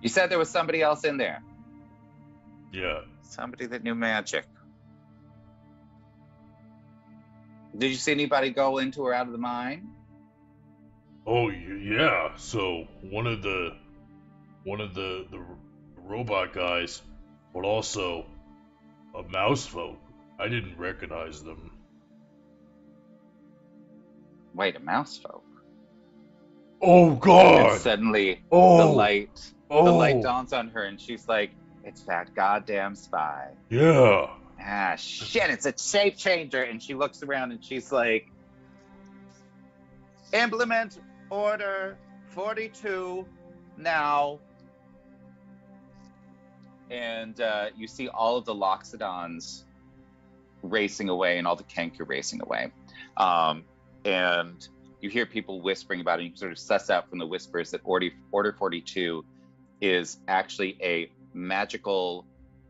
said there was somebody else in there. Yeah. Somebody that knew magic. Did you see anybody go into or out of the mine? Oh yeah. So one of the robot guys, but also a mouse folk. I didn't recognize them. Wait, a mouse folk? Oh God! And suddenly, the light dawns on her, and she's like, "It's that goddamn spy." Yeah. Ah, shit! It's a shape changer, and she looks around, and she's like, "Implement order 42 now." And you see all of the Loxodons racing away, and all the Kenku racing away, and you hear people whispering about it. You can sort of suss out from the whispers that Order 42 is actually a magical.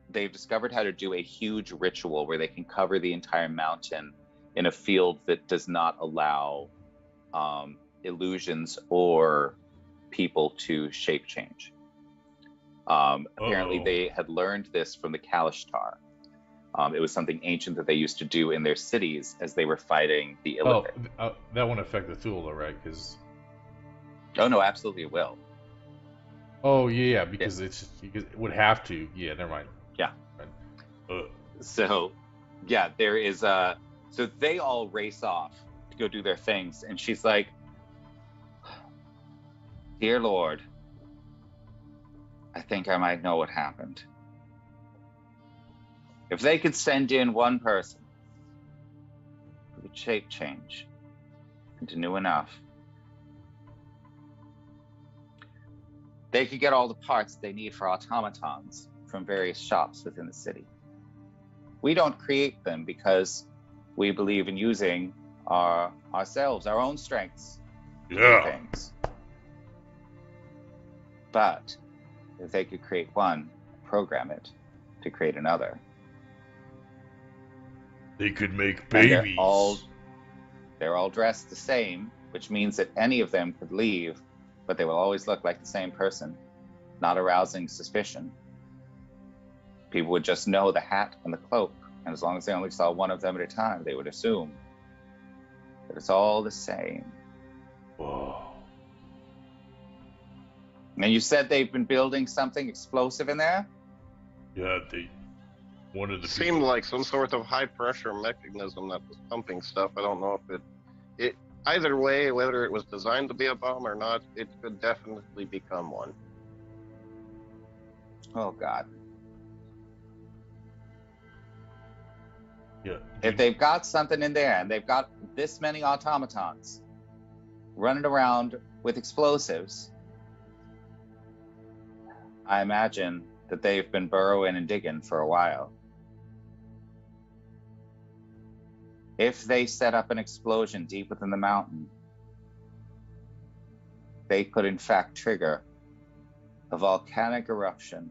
They've discovered how to do a huge ritual where they can cover the entire mountain in a field that does not allow illusions or people to shape change. Apparently, they had learned this from the Kalishtar. It was something ancient that they used to do in their cities as they were fighting the Illithid. That won't affect the Thule, though, right? Because Oh no, absolutely it will. oh yeah, because it would have to. Yeah, never mind. Yeah. Right. So, yeah, there is so they all race off to go do their things, and she's like, "Dear Lord, I think I might know what happened. If they could send in one person who could shape change into new enough, they could get all the parts they need for automatons from various shops within the city. We don't create them because we believe in using ourselves, our own strengths to do things. But if they could create one, program it to create another. They could make babies. They're all dressed the same, which means that any of them could leave, but they will always look like the same person, not arousing suspicion. People would just know the hat and the cloak, and as long as they only saw one of them at a time, they would assume that it's all the same." Whoa. And you said they've been building something explosive in there? Yeah, they wanted to. Seemed like some sort of high pressure mechanism that was pumping stuff. I don't know if it either way, whether it was designed to be a bomb or not, it could definitely become one. Oh God. Yeah. If they've got something in there and they've got this many automatons running around with explosives, I imagine that they've been burrowing and digging for a while. If they set up an explosion deep within the mountain, they could in fact trigger a volcanic eruption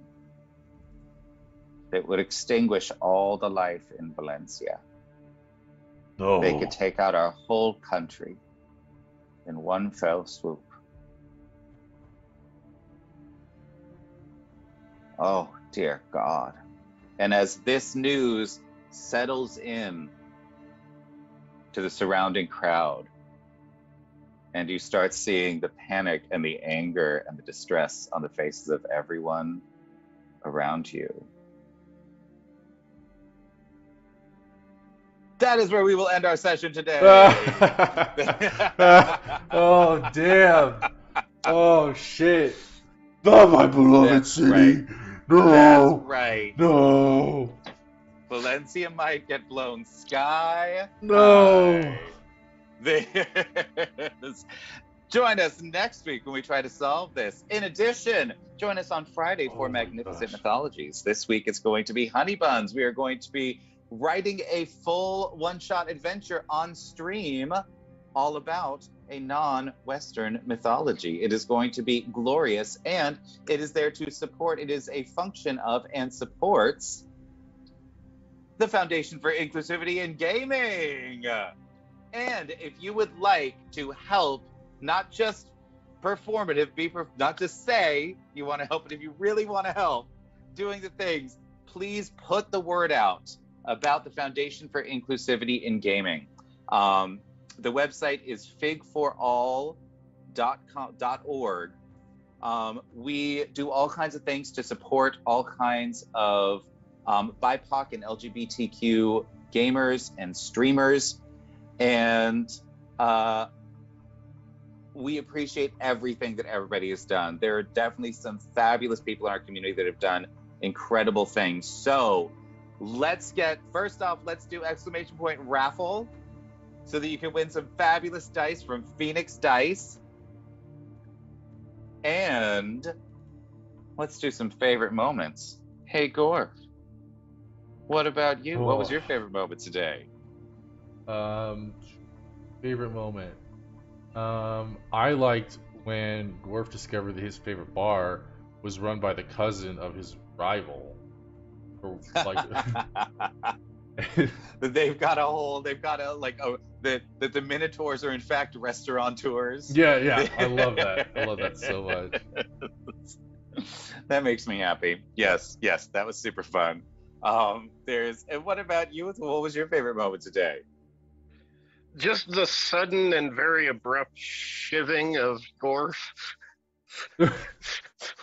that would extinguish all the life in Valencia. No. They could take out our whole country in one fell swoop. Oh, dear God. And as this news settles in to the surrounding crowd, and you start seeing the panic and the anger and the distress on the faces of everyone around you, that is where we will end our session today. Oh, damn. Oh, shit. Not my beloved That's city. right. No. That's right. No. Valencia might get blown sky No. high. Join us next week when we try to solve this. In addition, join us on Friday for Magnificent Mythologies. This week it's going to be Honey Buns. We are going to be writing a full one-shot adventure on stream all about a non-Western mythology. It is going to be glorious, and it is there to support. It is a function of and supports the Foundation for Inclusivity in Gaming. And if you would like to help, not just not just say you want to help, but if you really want to help doing the things, please put the word out about the Foundation for Inclusivity in Gaming. The website is figforall.org. We do all kinds of things to support all kinds of BIPOC and LGBTQ gamers and streamers. And we appreciate everything that everybody has done. There are definitely some fabulous people in our community that have done incredible things. So first off, let's do ! Raffle so that you can win some fabulous dice from Phoenix Dice. And let's do some favorite moments. Hey, Gorf, what about you? What was your favorite moment today? Favorite moment. I liked when Gorf discovered that his favorite bar was run by the cousin of his rival. Or, like, That the Minotaurs are in fact restaurateurs. yeah, I love that. I love that so much. That makes me happy. Yes, that was super fun. And what about you? What was your favorite moment today? Just the sudden and very abrupt shivving of Gorf.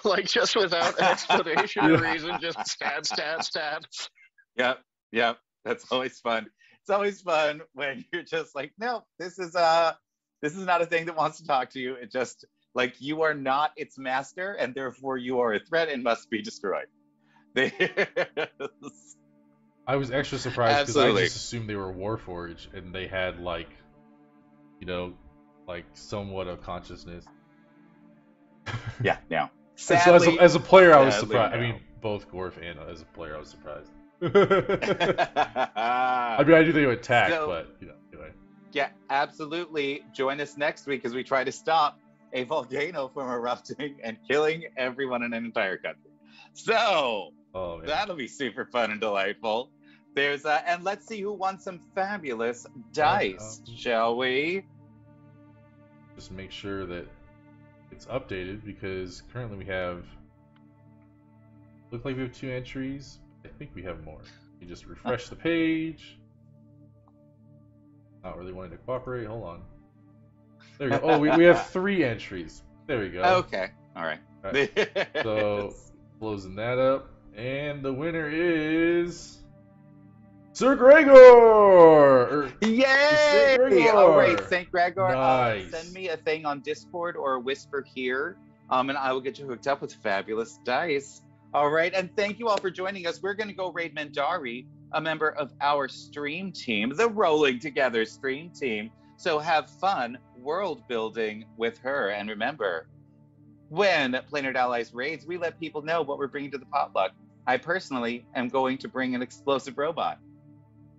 Like, just without explanation or reason, just stab. Yep. That's always fun. It's always fun when you're just like, no, this is not a thing that wants to talk to you. It just, like, you are not its master, and therefore you are a threat and must be destroyed. I was extra surprised because I Absolutely. just assumed they were Warforged and they had, like, somewhat of consciousness. Yeah, no. So Sadly, as a player, I was sadly, surprised. no. I mean, both Gorf and as a player, I was surprised. I I mean, I do think it would attack, So- but anyway. Yeah, absolutely. Join us next week as we try to stop a volcano from erupting and killing everyone in an entire country. So Oh man. that'll be super fun and delightful. And let's see who won some fabulous dice, shall we? Just make sure that it's updated because currently we have. Look like we have 2 entries. I think we have more. You just refresh the page. Not really wanting to cooperate. Hold on. There we go. Oh, we have 3 entries. There we go. Okay. All right. So closing that up, and the winner is Sir Gregor. Yay! Saint Gregor. All right, Saint Gregor. Nice. Send me a thing on Discord or whisper here, and I will get you hooked up with fabulous dice. All right, and thank you all for joining us. We're going to go raid Mendari, a member of our stream team, the Rolling Together stream team. So have fun world building with her. And remember, when Planar Allies raids, we let people know what we're bringing to the potluck. I personally am going to bring an explosive robot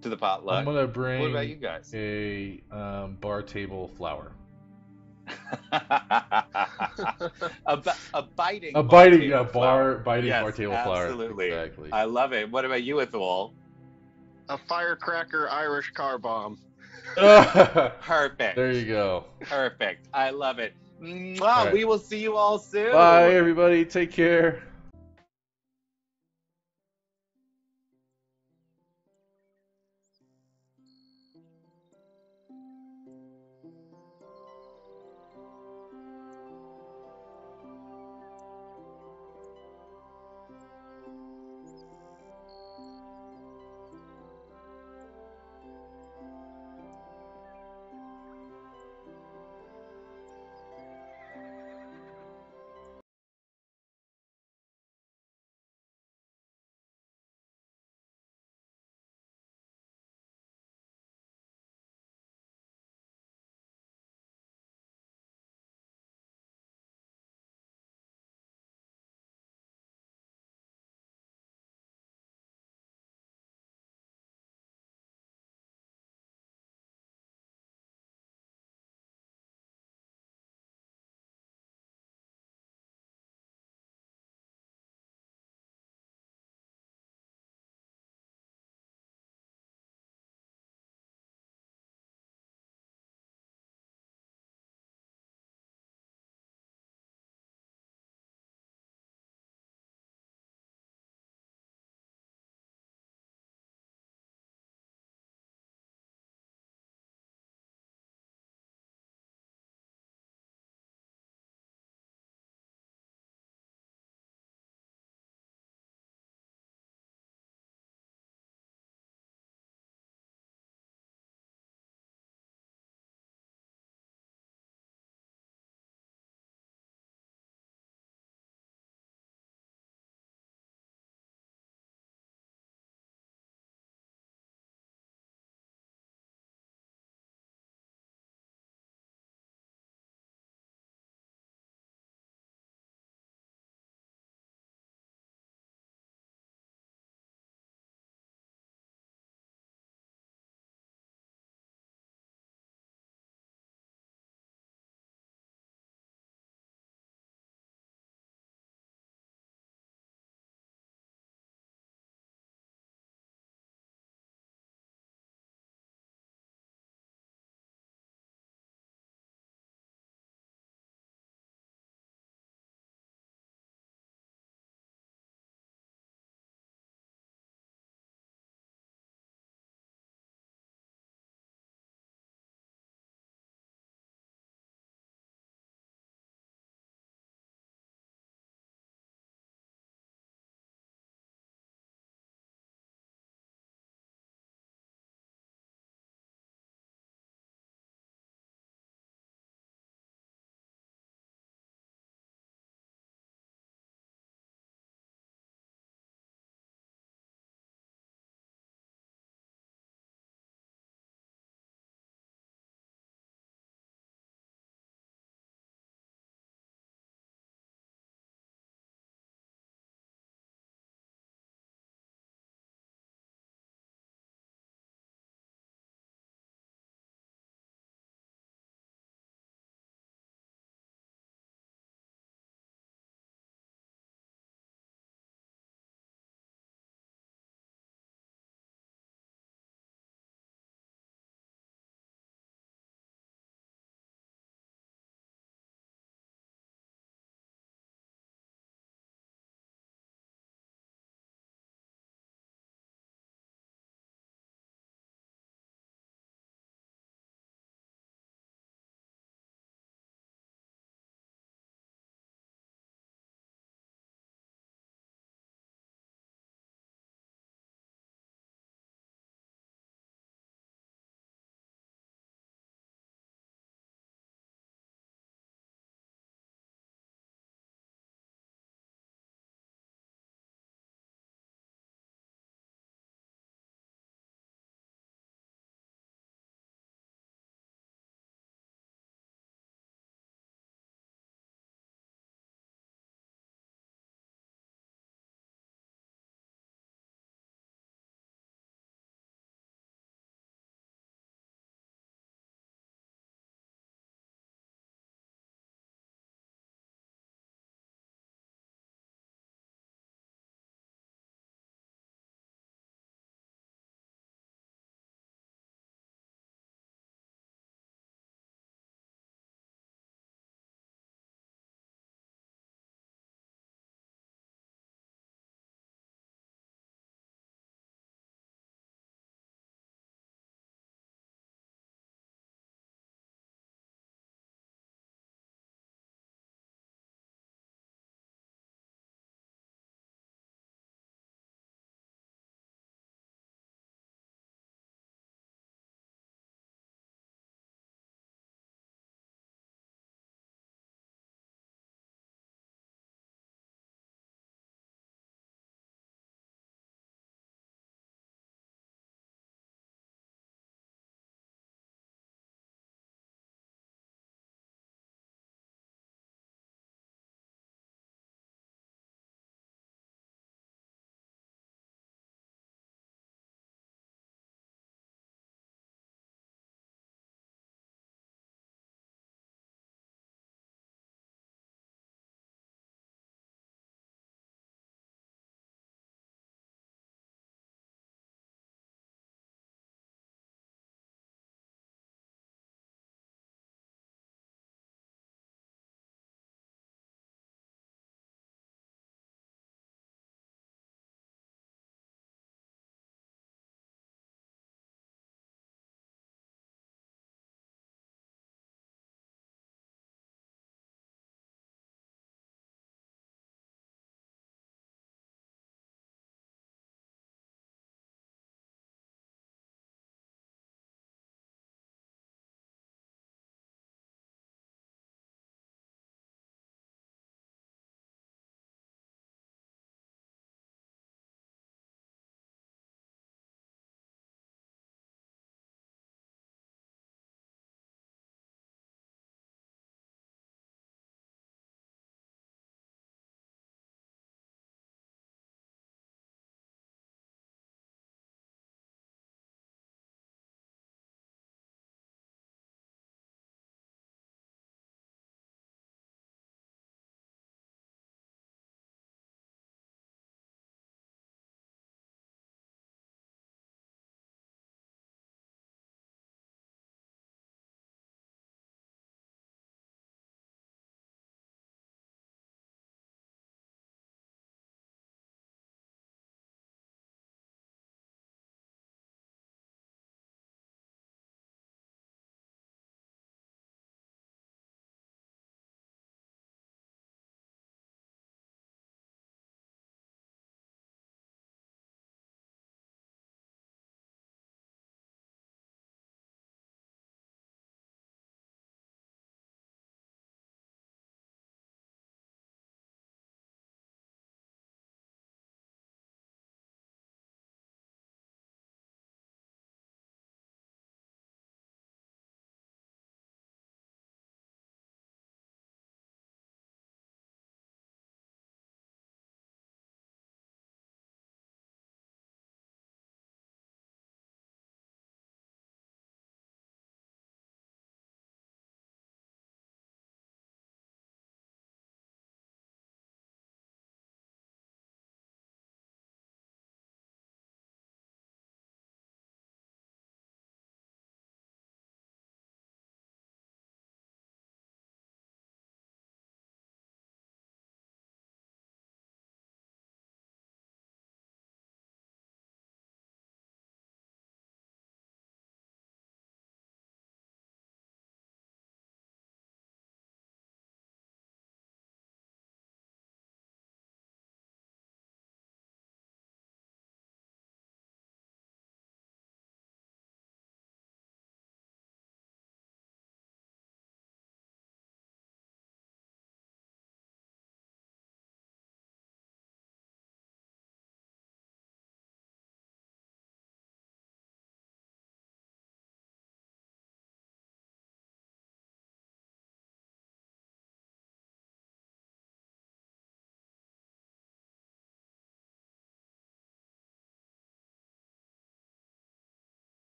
to the potluck. I'm gonna bring What about you guys? a bar table flower. a biting Biting flower. bar table flower. Absolutely. Exactly. I love it. What about you, Ethel? A firecracker Irish car bomb. Perfect. There you go. Perfect. I love it. Mwah. All right. We will see you all soon. Bye everybody. Take care.